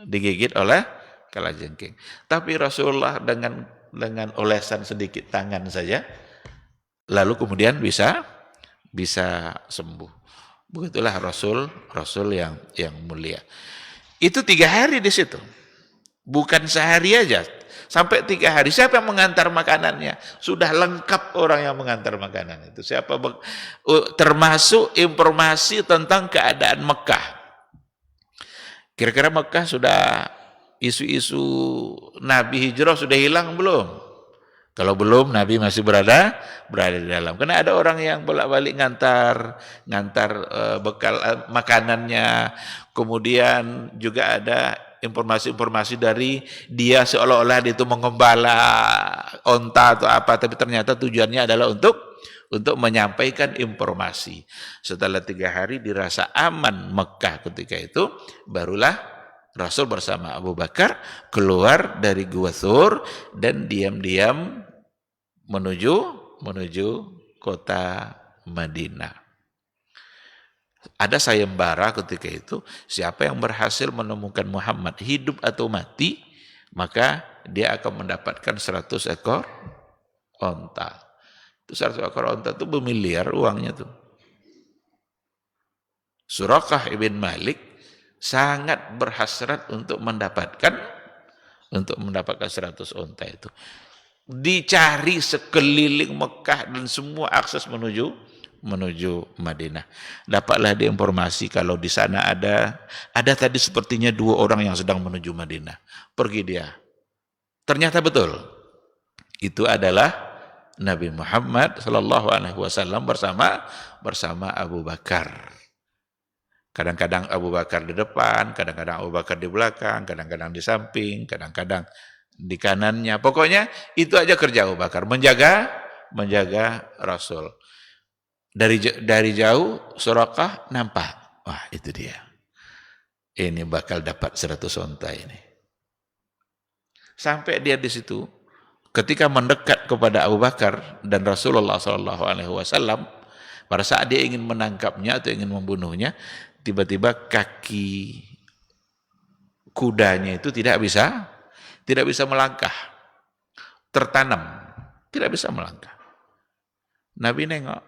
digigit oleh kalajengking. Tapi Rasulullah dengan olesan sedikit tangan saja, lalu kemudian bisa sembuh. Begitulah Rasul yang mulia. Itu 3 hari di situ. Bukan sehari aja, sampai 3 hari. Siapa yang mengantar makanannya? Sudah lengkap orang yang mengantar makanan itu. Termasuk informasi tentang keadaan Mekah. Kira-kira Mekah sudah, isu-isu Nabi hijrah sudah hilang belum? Kalau belum, Nabi masih berada di dalam. Karena ada orang yang bolak-balik ngantar bekal makanannya. Kemudian juga ada informasi-informasi dari dia seolah-olah dia itu mengembala onta atau apa, tapi ternyata tujuannya adalah untuk menyampaikan informasi. Setelah 3 hari dirasa aman Mekah ketika itu, barulah Rasul bersama Abu Bakar keluar dari Gua Thur dan diam-diam menuju kota Madinah. Ada sayembara ketika itu, siapa yang berhasil menemukan Muhammad hidup atau mati, maka dia akan mendapatkan 100 ekor onta. Itu 100 ekor onta itu bermiliar uangnya tuh. Suraqah ibn Malik sangat berhasrat untuk mendapatkan 100 onta itu. Dicari sekeliling Mekah dan semua akses menuju Madinah. Dapatlah dia informasi kalau di sana ada tadi sepertinya 2 orang yang sedang menuju Madinah. Pergi dia. Ternyata betul. Itu adalah Nabi Muhammad sallallahu alaihi wasallam bersama Abu Bakar. Kadang-kadang Abu Bakar di depan, kadang-kadang Abu Bakar di belakang, kadang-kadang di samping, kadang-kadang di kanannya. Pokoknya itu aja kerja Abu Bakar, menjaga Rasul. Dari jauh Suraqah nampak, wah itu dia. Ini bakal dapat 100 onta ini. Sampai dia di situ, ketika mendekat kepada Abu Bakar dan Rasulullah SAW, pada saat dia ingin menangkapnya atau ingin membunuhnya, tiba-tiba kaki kudanya itu tidak bisa melangkah, tertanam, tidak bisa melangkah. Nabi nengok,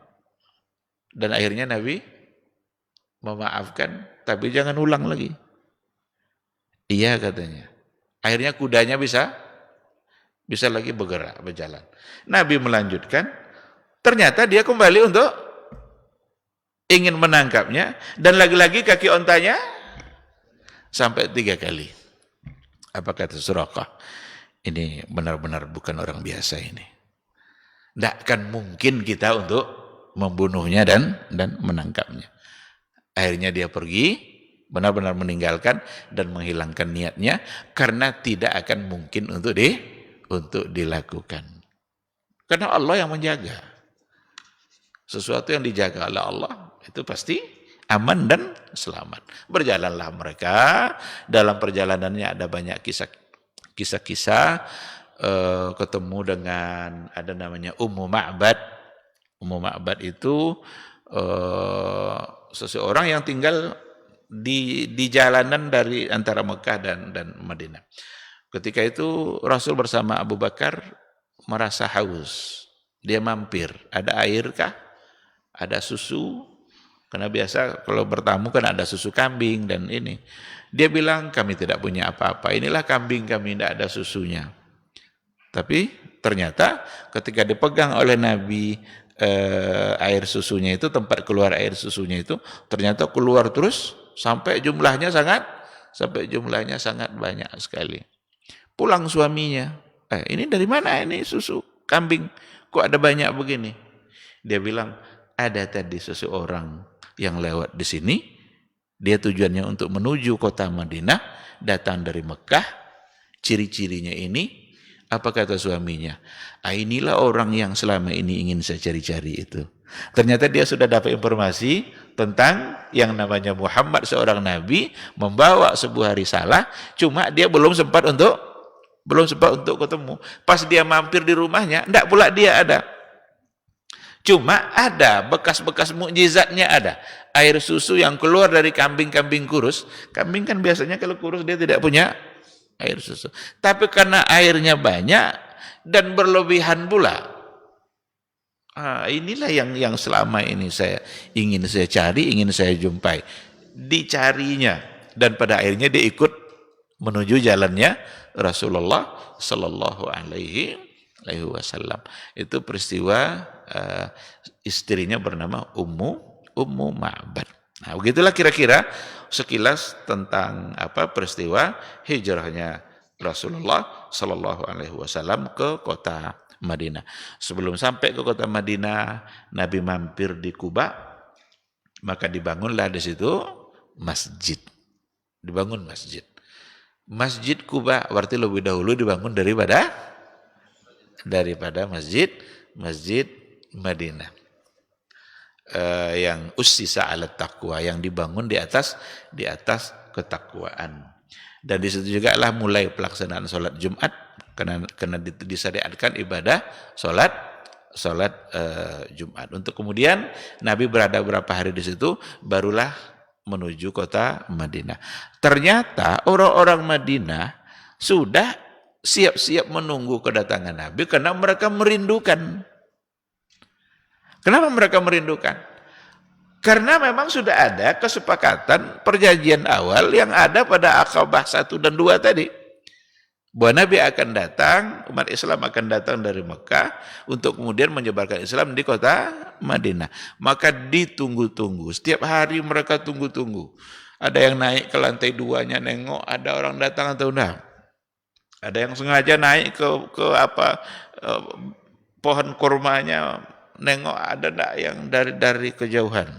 dan akhirnya Nabi memaafkan, tapi jangan ulang lagi. Iya katanya. Akhirnya kudanya bisa lagi bergerak, berjalan. Nabi melanjutkan, ternyata dia kembali untuk ingin menangkapnya, dan lagi-lagi kaki ontanya sampai 3 kali. Apa kata Suraqah? Ini benar-benar bukan orang biasa ini. Tidak akan mungkin kita untuk membunuhnya dan menangkapnya. Akhirnya dia pergi, benar-benar meninggalkan dan menghilangkan niatnya, karena tidak akan mungkin untuk dilakukan. Karena Allah yang menjaga. Sesuatu yang dijaga oleh Allah itu pasti aman dan selamat. Berjalanlah mereka, dalam perjalanannya ada banyak kisah-kisah, ketemu dengan ada namanya Ummu Ma'bad. Ummu Ma'bad itu seseorang yang tinggal di jalanan dari antara Mekah dan Madinah. Ketika itu Rasul bersama Abu Bakar merasa haus. Dia mampir, ada air kah? Ada susu? Karena biasa kalau bertamu kan ada susu kambing dan ini. Dia bilang, kami tidak punya apa-apa, inilah kambing kami, tidak ada susunya. Tapi ternyata ketika dipegang oleh Nabi, air susunya itu, tempat keluar air susunya itu, ternyata keluar terus sampai jumlahnya sangat banyak sekali. Pulang suaminya, ini dari mana ini susu kambing, kok ada banyak begini? Dia bilang, ada tadi seseorang yang lewat di sini, dia tujuannya untuk menuju kota Madinah, datang dari Mekah, ciri-cirinya ini. Apa kata suaminya? Inilah orang yang selama ini ingin saya cari-cari itu. Ternyata dia sudah dapat informasi tentang yang namanya Muhammad, seorang nabi, membawa sebuah risalah, cuma dia belum sempat untuk ketemu. Pas dia mampir di rumahnya, enggak pula dia ada. Cuma ada bekas-bekas mukjizatnya ada. Air susu yang keluar dari kambing-kambing kurus. Kambing kan biasanya kalau kurus dia tidak punya air susu. Tapi karena airnya banyak dan berlebihan pula. Inilah yang selama ini ingin saya cari, ingin saya jumpai. Dicarinya. Dan pada akhirnya dia ikut menuju jalannya Rasulullah sallallahu alaihi wasallam. Itu peristiwa istrinya bernama Ummu Ma'bad. Nah, begitulah kira-kira sekilas tentang peristiwa hijrahnya Rasulullah sallallahu alaihi wasallam ke kota Madinah. Sebelum sampai ke kota Madinah, Nabi mampir di Kuba, maka dibangunlah di situ masjid. Dibangun masjid. Masjid Kuba berarti lebih dahulu dibangun daripada masjid Madinah. Yang ussisa ala taqwa, yang dibangun di atas ketakwaan. Dan di situ juga lah mulai pelaksanaan sholat Jumat karena disyariatkan ibadah sholat Jumat. Untuk kemudian Nabi berada beberapa hari di situ, barulah menuju kota Madinah. Ternyata orang-orang Madinah sudah siap-siap menunggu kedatangan Nabi karena mereka merindukan. Kenapa mereka merindukan? Karena memang sudah ada kesepakatan perjanjian awal yang ada pada Aqabah 1 dan 2 tadi. Bahwa Nabi akan datang, umat Islam akan datang dari Mekah untuk kemudian menyebarkan Islam di kota Madinah. Maka ditunggu-tunggu, setiap hari mereka tunggu-tunggu. Ada yang naik ke lantai 2-nya nengok, ada orang datang atau enggak. Ada yang sengaja naik ke pohon kurmanya, nengok ada enggak yang dari kejauhan.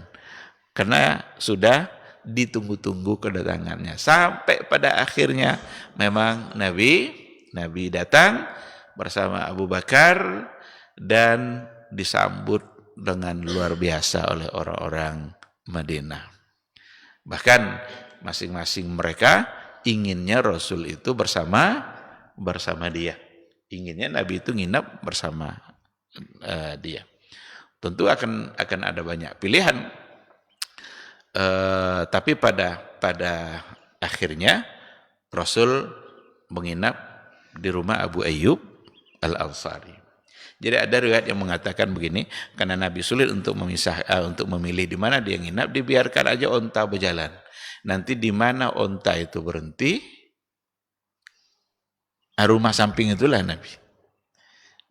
Karena sudah ditunggu-tunggu kedatangannya. Sampai pada akhirnya memang Nabi datang bersama Abu Bakar dan disambut dengan luar biasa oleh orang-orang Madinah. Bahkan masing-masing mereka inginnya Rasul itu bersama dia. Inginnya Nabi itu nginap bersama dia. Tentu akan ada banyak pilihan. Tapi pada akhirnya Rasul menginap di rumah Abu Ayyub Al-Ansari. Jadi ada riwayat yang mengatakan begini, karena Nabi sulit untuk memilih di mana dia nginap, dibiarkan aja onta berjalan. Nanti di mana onta itu berhenti, rumah samping itulah Nabi.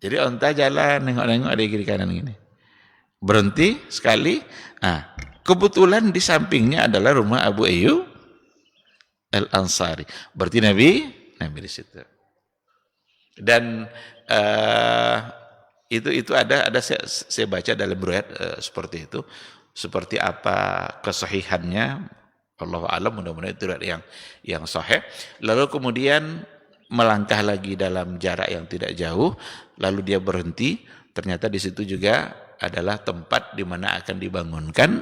Jadi onta jalan nengok-nengok ada kiri kanan gini. Berhenti sekali, kebetulan di sampingnya adalah rumah Abu Ayyub Al-Ansari. Berarti Nabi di situ. Dan itu ada saya baca dalam riwayat seperti itu. Seperti apa kesahihannya, Allahu a'lam, mudah-mudahan itu riwayat yang sahih. Lalu kemudian melangkah lagi dalam jarak yang tidak jauh, lalu dia berhenti. Ternyata di situ juga adalah tempat di mana akan dibangunkan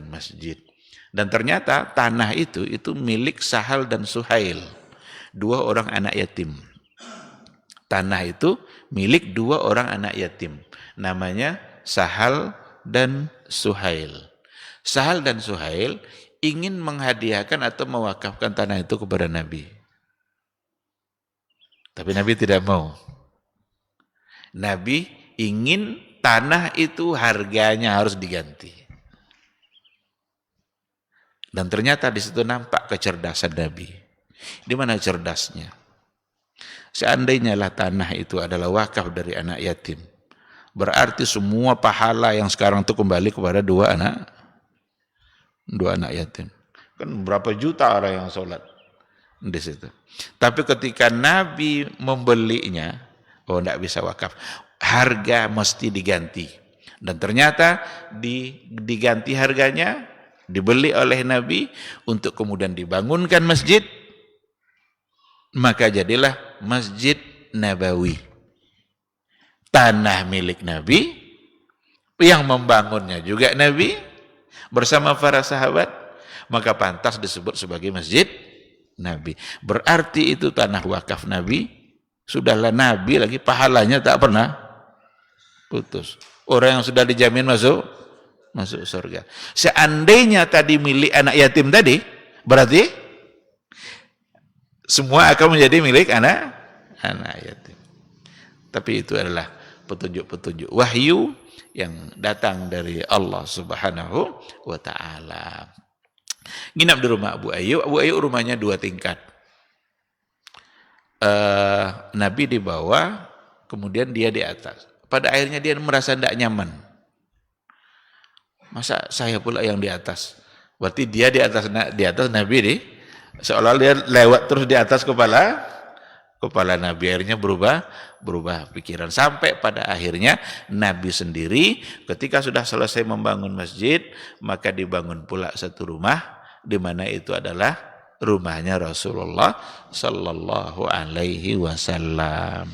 masjid. Dan ternyata tanah itu milik Sahal dan Suhail, 2 orang anak yatim. Tanah itu milik 2 orang anak yatim, namanya Sahal dan Suhail. Sahal dan Suhail ingin menghadiahkan atau mewakafkan tanah itu kepada Nabi. Tapi Nabi tidak mau. Nabi ingin tanah itu harganya harus diganti. Dan ternyata di situ nampak kecerdasan Nabi. Di mana cerdasnya? Seandainya lah tanah itu adalah wakaf dari anak yatim, berarti semua pahala yang sekarang itu kembali kepada 2 anak yatim. Kan berapa juta orang yang sholat di situ. Tapi ketika Nabi membelinya, tidak bisa wakaf. Harga mesti diganti. Dan ternyata diganti harganya, dibeli oleh Nabi untuk kemudian dibangunkan masjid. Maka jadilah Masjid Nabawi. Tanah milik Nabi, yang membangunnya juga Nabi bersama para sahabat, maka pantas disebut sebagai Masjid Nabi. Berarti itu tanah wakaf Nabi, sudahlah Nabi lagi pahalanya tak pernah putus. Orang yang sudah dijamin masuk surga. Seandainya tadi milik anak yatim tadi, berarti semua akan menjadi milik anak yatim. Tapi itu adalah petunjuk-petunjuk wahyu yang datang dari Allah Subhanahu wa ta'ala. Nginap di rumah Abu Ayyub. Abu Ayyub rumahnya 2 tingkat. Nabi di bawah, kemudian dia di atas. Pada akhirnya dia merasa tidak nyaman. Masa saya pula yang di atas? Berarti dia di atas Nabi nih, seolah dia lewat terus di atas kepala Nabi. Akhirnya berubah pikiran sampai pada akhirnya Nabi sendiri ketika sudah selesai membangun masjid, maka dibangun pula satu rumah di mana itu adalah rumahnya Rasulullah sallallahu alaihi wasallam.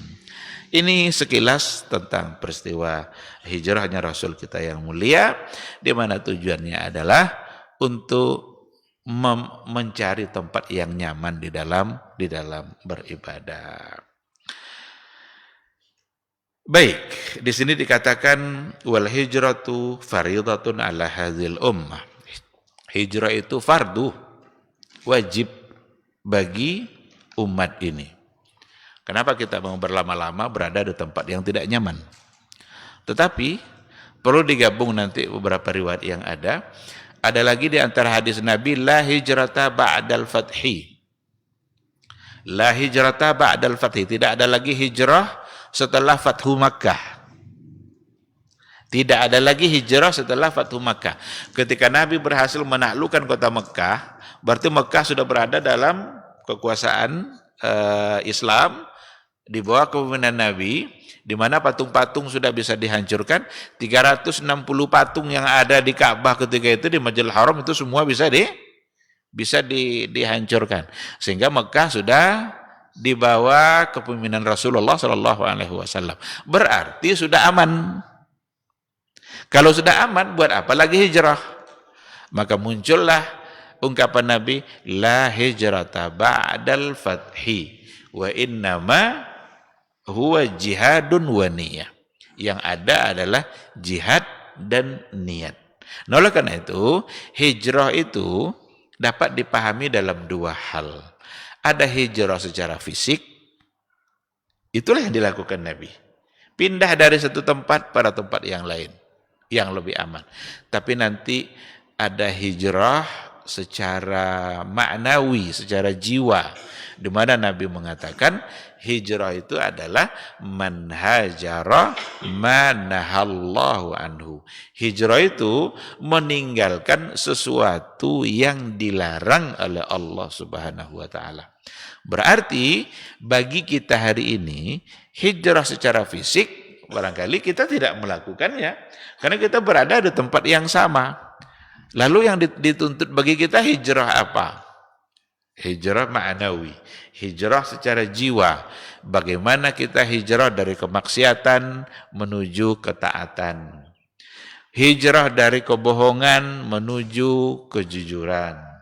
Ini sekilas tentang peristiwa hijrahnya Rasul kita yang mulia, di mana tujuannya adalah untuk mencari tempat yang nyaman di dalam beribadah. Baik, di sini dikatakan wal hijratu faridatun ala hadzal ummah. Hijrah itu fardu, wajib bagi umat ini. Kenapa kita mau berlama-lama berada di tempat yang tidak nyaman? Tetapi perlu digabung nanti beberapa riwayat yang ada. Ada lagi di antara hadis Nabi, la hijrata ba'dal fathi. La hijrata ba'dal fathi. Tidak ada lagi hijrah setelah Fathu Makkah. Tidak ada lagi hijrah setelah Fathu Makkah. Ketika Nabi berhasil menaklukkan kota Makkah, berarti Makkah sudah berada dalam kekuasaan Islam di bawah kepemimpinan Nabi, di mana patung-patung sudah bisa dihancurkan. 360 patung yang ada di Ka'bah ketika itu di Masjidil Haram itu semua bisa dihancurkan. Sehingga Mekah sudah di bawah kepemimpinan Rasulullah sallallahu alaihi wasallam. Berarti sudah aman. Kalau sudah aman, buat apa lagi hijrah? Maka muncullah ungkapan Nabi, la hijrata ba'dal fathi wa innama huwa jihadun wa niyah. Yang ada adalah jihad dan niat. Nah, oleh karena itu, hijrah itu dapat dipahami dalam dua hal. Ada hijrah secara fisik, itulah yang dilakukan Nabi. Pindah dari satu tempat pada tempat yang lain, yang lebih aman. Tapi nanti ada hijrah secara maknawi, secara jiwa, di mana Nabi mengatakan hijrah itu adalah man hajara manahallahu anhu. Hijrah itu meninggalkan sesuatu yang dilarang oleh Allah Subhanahu wa taala. Berarti bagi kita hari ini hijrah secara fisik barangkali kita tidak melakukannya karena kita berada di tempat yang sama. Lalu yang dituntut bagi kita hijrah apa? Hijrah ma'nawi, hijrah secara jiwa. Bagaimana kita hijrah dari kemaksiatan menuju ketaatan. Hijrah dari kebohongan menuju kejujuran.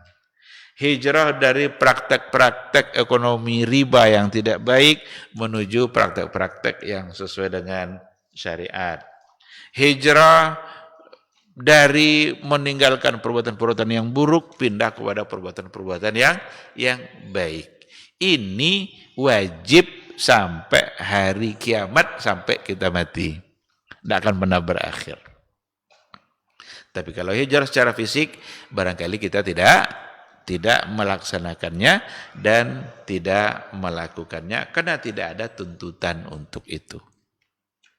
Hijrah dari praktek-praktek ekonomi riba yang tidak baik menuju praktek-praktek yang sesuai dengan syariat. Hijrah dari meninggalkan perbuatan-perbuatan yang buruk pindah kepada perbuatan-perbuatan yang baik. Ini wajib sampai hari kiamat, sampai kita mati. Tidak akan pernah berakhir. Tapi kalau hijrah secara fisik, barangkali kita tidak melaksanakannya dan tidak melakukannya karena tidak ada tuntutan untuk itu.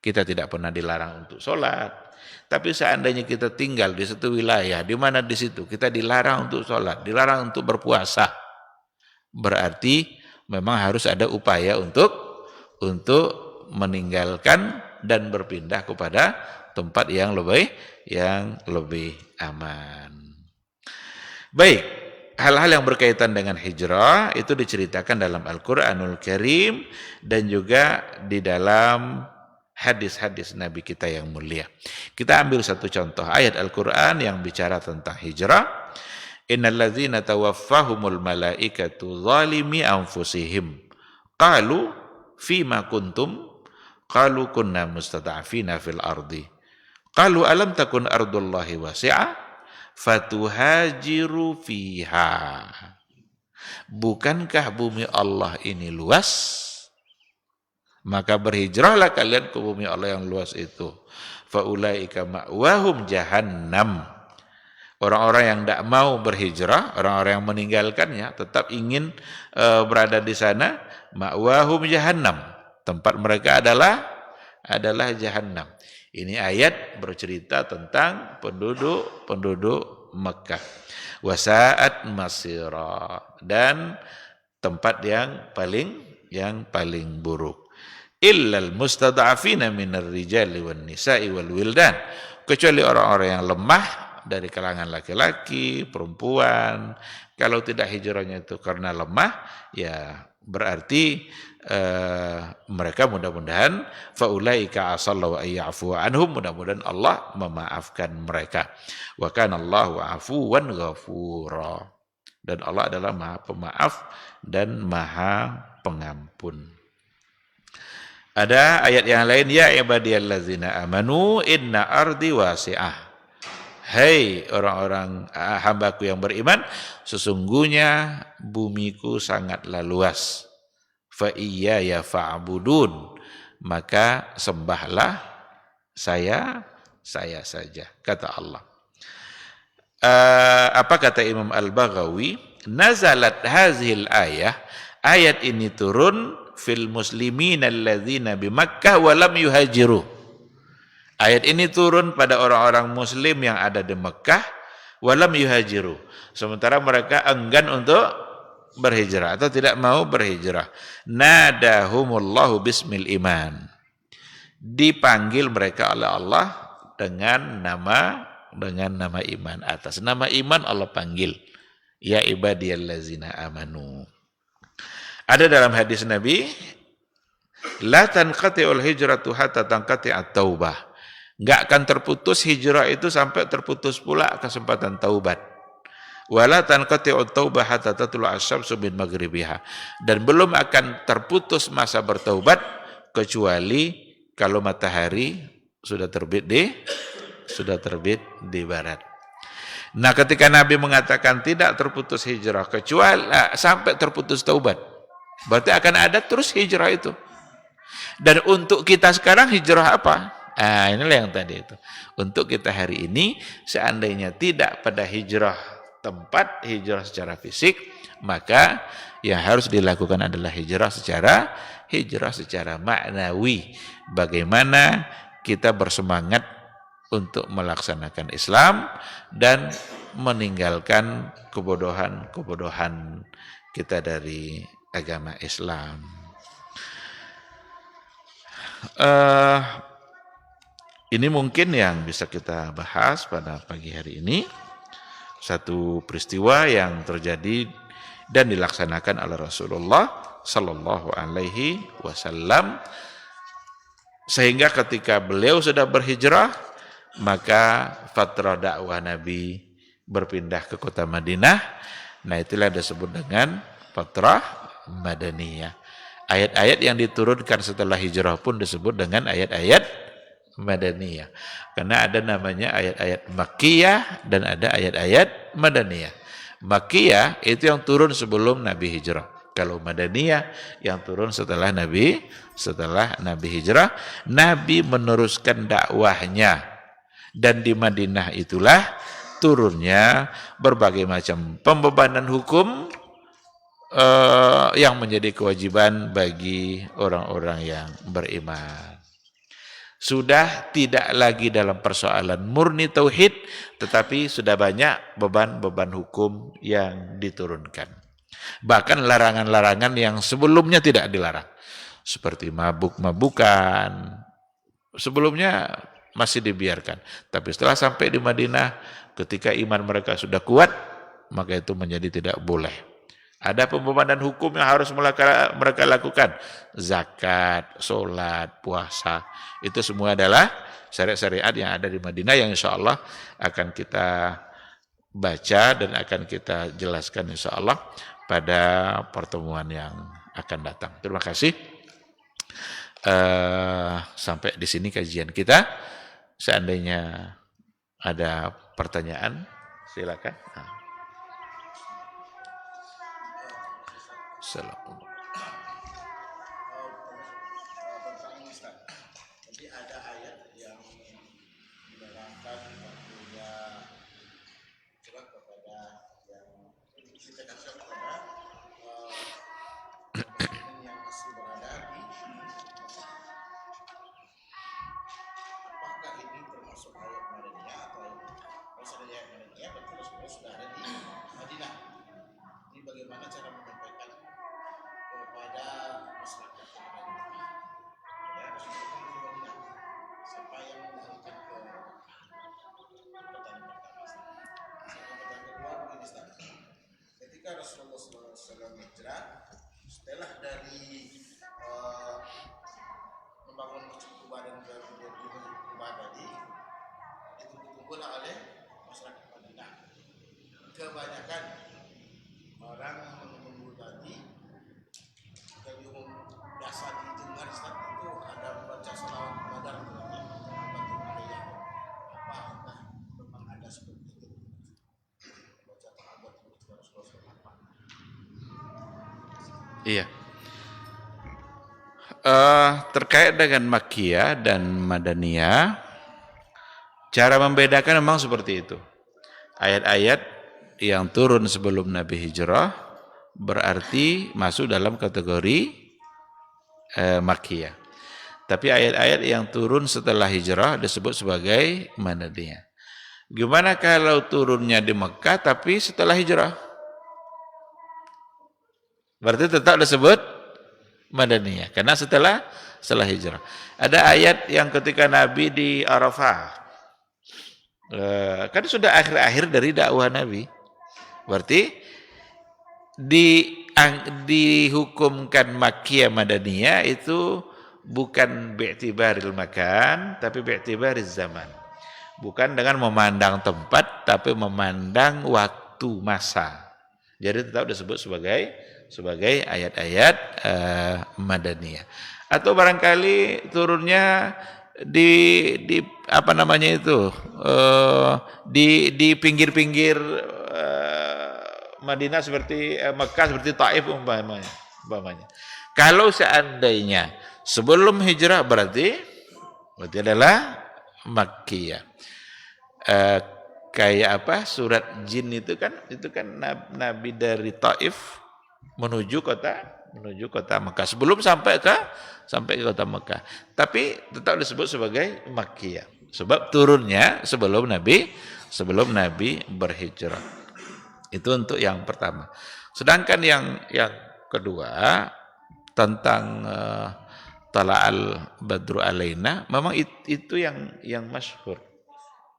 Kita tidak pernah dilarang untuk sholat. Tapi seandainya kita tinggal di satu wilayah, di mana di situ kita dilarang untuk sholat, dilarang untuk berpuasa, berarti memang harus ada upaya untuk meninggalkan dan berpindah kepada tempat yang lebih aman. Baik, hal-hal yang berkaitan dengan hijrah itu diceritakan dalam Al-Quranul Karim dan juga di dalam hadis-hadis Nabi kita yang mulia. Kita ambil satu contoh ayat Al-Quran yang bicara tentang hijrah. Innal ladzina tawaffahumul malaikatu zalimi anfusihim qalu fima kuntum qalu kunna mustada'afina fil ardi qalu alam takun ardullahi wasi'ah fatuhajiru fiha. Bukankah bumi Allah ini luas? Maka berhijrahlah kalian ke bumi Allah yang luas itu. Faulaika ma'wahum jahannam. Orang-orang yang tidak mau berhijrah, orang-orang yang meninggalkannya, tetap ingin berada di sana, ma'wahum jahannam. Tempat mereka adalah jahannam. Ini ayat bercerita tentang penduduk Mekah. Wasa'at masira, dan tempat yang paling buruk. Illal mustad'afina minar rijali wan nisa'i wal wildan, kecuali orang-orang yang lemah dari kalangan laki-laki, perempuan. Kalau tidak hijrahnya itu karena lemah, ya berarti mereka mudah-mudahan faulaika asallahu ayyafu anhum, mudah-mudahan Allah memaafkan mereka. Wa kana Allahu afuwan ghafura, dan Allah adalah Maha Pemaaf dan Maha Pengampun. Ada ayat yang lain, ya ibadiyallazina amanu inna ardi wasi'ah. Hai orang-orang hambaku yang beriman, sesungguhnya bumiku sangatlah luas. Fa iyaya fa'budun, maka sembahlah saya saja, kata Allah. Apa kata Imam Al-Baghawi? Nazalat hazil ayat ini turun fil muslimin alladzina bi Makkah wa lam yuhajiru. Ayat ini turun pada orang-orang muslim yang ada di Mekah, walam yuhajiru, sementara mereka enggan untuk berhijrah atau tidak mau berhijrah. Nadahumullahu bismil iman, dipanggil mereka oleh Allah dengan nama iman. Atas nama iman Allah panggil, ya ibadiyallazina amanu. Ada dalam hadis Nabi, la tanqati'ul hijratu hatta tanqati'at taubah. Enggak akan terputus hijrah itu sampai terputus pula kesempatan taubat. Wala tanqati'ut taubah hatta tatlu'a asy-syamsu min maghribiha. Dan belum akan terputus masa bertaubat kecuali kalau matahari sudah terbit di barat. Nah, ketika Nabi mengatakan tidak terputus hijrah kecuali sampai terputus taubat, berarti akan ada terus hijrah itu. Dan untuk kita sekarang hijrah apa? Inilah yang tadi itu. Untuk kita hari ini, seandainya tidak pada hijrah tempat, hijrah secara fisik, maka yang harus dilakukan adalah hijrah secara maknawi. Bagaimana kita bersemangat untuk melaksanakan Islam dan meninggalkan kebodohan kita dari agama Islam. Ini mungkin yang bisa kita bahas pada pagi hari ini. Satu peristiwa yang terjadi dan dilaksanakan oleh Rasulullah Sallallahu Alaihi Wasallam, sehingga ketika beliau sudah berhijrah, maka fatrah dakwah Nabi berpindah ke kota Madinah. Nah, itulah disebut dengan fatrah Madaniyah. Ayat-ayat yang diturunkan setelah hijrah pun disebut dengan ayat-ayat Madaniyah. Karena ada namanya ayat-ayat Makkiyah dan ada ayat-ayat Madaniyah. Makkiyah itu yang turun sebelum Nabi hijrah. Kalau Madaniyah yang turun setelah Nabi hijrah, Nabi meneruskan dakwahnya. Dan di Madinah itulah turunnya berbagai macam pembebanan hukum yang menjadi kewajiban bagi orang-orang yang beriman. Sudah tidak lagi dalam persoalan murni tauhid, tetapi sudah banyak beban-beban hukum yang diturunkan. Bahkan larangan-larangan yang sebelumnya tidak dilarang, seperti mabuk-mabukan, sebelumnya masih dibiarkan. Tapi setelah sampai di Madinah, ketika iman mereka sudah kuat, maka itu menjadi tidak boleh. Ada pembebanan hukum yang harus mereka lakukan. Zakat, sholat, puasa. Itu semua adalah syariat-syariat yang ada di Madinah yang insya Allah akan kita baca dan akan kita jelaskan insya Allah pada pertemuan yang akan datang. Terima kasih. Sampai di sini kajian kita. Seandainya ada pertanyaan, silakan. Assalamualaikum. Jadi ada ayat yang menerangkan waktunya kita katakan kepada yang masih berada di apakah ini termasuk ayat Madaniyah atau kalau sudah ayat Madaniyah berarti Rasulullah sudah ada di Madinah. Ini bagaimana cara menyampaikan kepada masyarakat yang ada di Madinah. Ya, Rasulullah di Madinah. Siapa yang memberikan ke pertanyaan pertama? Sampai pertanyaan kedua begini, Ustaz. Ketika Rasulullah SAW hijrah, setelah dari membangun Masjid Kuba dan kemudian di Masjid Kuba tadi ditunggu-tunggulah oleh masyarakat Madinah. Kebanyakan orang menunggu tadi yang diumum biasa didengar Ustaz itu ada membaca salawat badar batu Maryam. Apakah memang ada seperti itu? Baca ta'awudz ketika Rasulullah SAW. Iya. Terkait dengan Makkiyah dan Madaniyah, cara membedakan memang seperti itu. Ayat-ayat yang turun sebelum Nabi hijrah berarti masuk dalam kategori Makkiyah. Tapi ayat-ayat yang turun setelah hijrah disebut sebagai Madaniyah. Gimana kalau turunnya di Mekah tapi setelah hijrah? Berarti tetap disebut Madaniyah, karena setelah hijrah. Ada ayat yang ketika Nabi di Arafah, kan sudah akhir-akhir dari dakwah Nabi, berarti dihukumkan Makkiyah Madaniyah itu bukan bi'tibaril makan, tapi bi'tibaril zaman. Bukan dengan memandang tempat, tapi memandang waktu, masa. Jadi tetap disebut sebagai ayat-ayat Madaniyah. Atau barangkali turunnya di apa namanya itu, di pinggir-pinggir Madinah seperti Mekah, seperti Taif umpamanya. Kalau seandainya sebelum hijrah berarti adalah Makkiyah. Kayak apa, surat jin itu kan Nabi dari Taif menuju kota Mekah sebelum sampai ke kota Mekah. Tapi tetap disebut sebagai Makkiyah sebab turunnya sebelum Nabi berhijrah. Itu untuk yang pertama. Sedangkan yang kedua tentang Tala'al Badru Alaina, memang itu yang masyhur.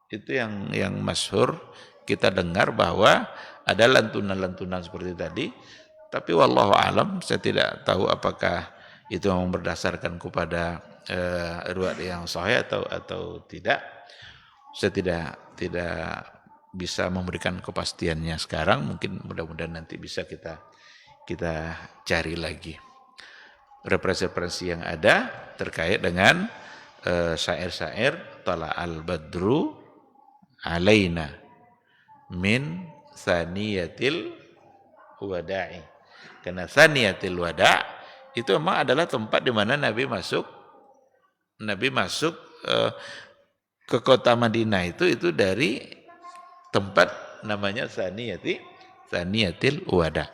Itu yang masyhur kita dengar bahwa ada lantunan-lantunan seperti tadi, tapi wallahu alam, saya tidak tahu apakah itu memang berdasarkan kepada riwayat yang sahih atau tidak. Saya tidak bisa memberikan kepastiannya sekarang, mungkin mudah-mudahan nanti bisa kita cari lagi referensi yang ada terkait dengan syair-syair Tala'al Badru Alaina min Thaniyatil Wada'i. Karena Thaniyatil Wada' itu memang adalah tempat di mana Nabi masuk ke kota Madinah itu dari tempat namanya Thaniyatil Wada'.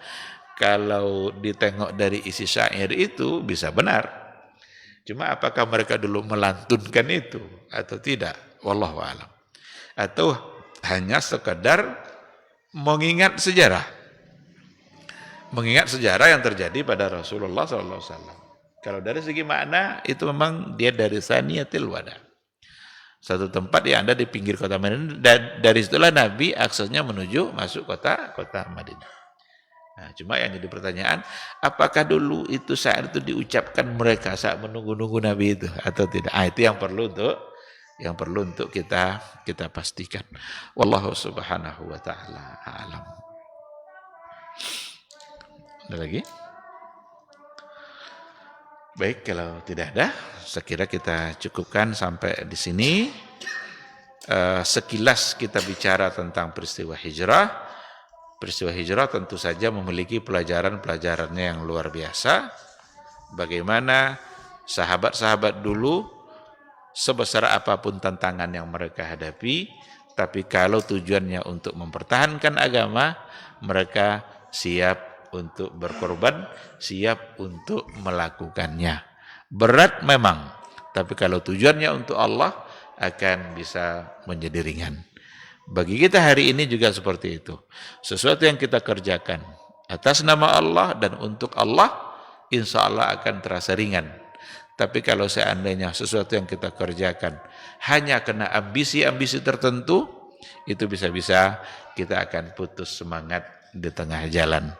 Kalau ditengok dari isi syair itu bisa benar. Cuma apakah mereka dulu melantunkan itu atau tidak? Wallahu a'lam. Atau hanya sekadar mengingat sejarah yang terjadi pada Rasulullah SAW. Kalau dari segi makna itu memang dia dari Thaniyatil Wada', satu tempat yang ada di pinggir kota Madinah. Dari situlah Nabi aksesnya masuk kota Madinah. Nah, cuma yang jadi pertanyaan, apakah dulu itu saat itu diucapkan mereka saat menunggu-nunggu Nabi itu atau tidak? Itu yang perlu untuk kita pastikan. Wallahu subhanahu wa ta'ala a'lam. Ada lagi? Baik, kalau tidak ada, saya kira kita cukupkan sampai di sini. Sekilas kita bicara tentang peristiwa hijrah. Peristiwa hijrah tentu saja memiliki pelajaran-pelajarannya yang luar biasa. Bagaimana sahabat-sahabat dulu, sebesar apapun tantangan yang mereka hadapi, tapi kalau tujuannya untuk mempertahankan agama, mereka siap untuk berkorban, siap untuk melakukannya. Berat memang, tapi kalau tujuannya untuk Allah akan bisa menjadi ringan. Bagi kita hari ini juga seperti itu. Sesuatu yang kita kerjakan atas nama Allah dan untuk Allah, insya Allah akan terasa ringan. Tapi kalau seandainya sesuatu yang kita kerjakan hanya kena ambisi-ambisi tertentu, itu bisa-bisa kita akan putus semangat di tengah jalan.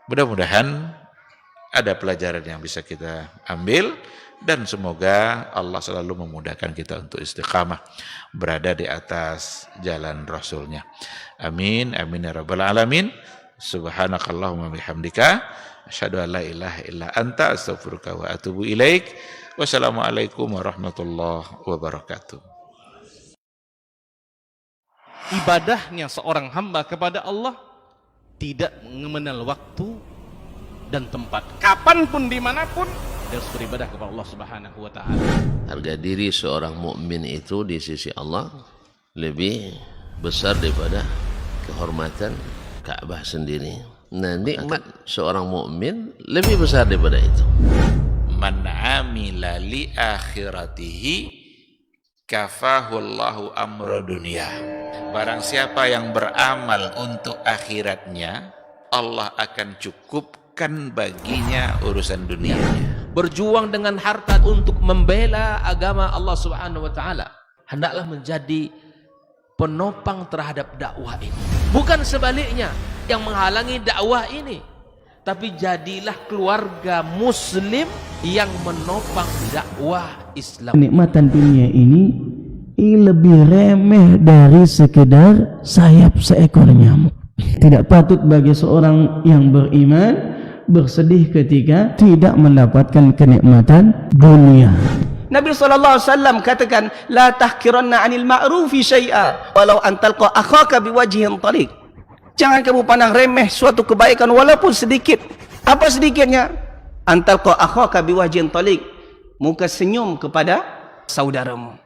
Mudah-mudahan ada pelajaran yang bisa kita ambil, dan semoga Allah selalu memudahkan kita untuk istiqamah berada di atas jalan Rasulnya. Amin, amin ya rabbal alamin. Subhanakallahumma bihamdika asyhadu an la ilaha illa anta astaghfiruka wa atubu ilaik. Wassalamualaikum warahmatullahi wabarakatuh. Ibadahnya seorang hamba kepada Allah tidak mengenal waktu dan tempat. Kapanpun, dimanapun, dia harus beribadah kepada Allah Subhanahu wa Ta'ala. Harga diri seorang mukmin itu di sisi Allah lebih besar daripada kehormatan Ka'bah sendiri. Nah, nikmat seorang mukmin lebih besar daripada itu. Man amila li akhiratihi kafahu Allahu amra dunia. Barang siapa yang beramal untuk akhiratnya, Allah akan cukupkan baginya urusan dunianya. Berjuang dengan harta untuk membela agama Allah Subhanahu wa Ta'ala, hendaklah menjadi penopang terhadap dakwah ini, bukan sebaliknya yang menghalangi dakwah ini, tapi jadilah keluarga muslim yang menopang dakwah Islam. Kenikmatan dunia ini lebih remeh dari sekedar sayap seekor nyamuk. Tidak patut bagi seorang yang beriman bersedih ketika tidak mendapatkan kenikmatan dunia. Nabi SAW katakan, la tahkiranna 'anil ma'rufi syai'a walau an talqa akhaka biwajhin taliq. Jangan kamu pandang remeh suatu kebaikan walaupun sedikit. Apa sedikitnya? An talqa akhaka biwajhin taliq, muka senyum kepada saudaramu.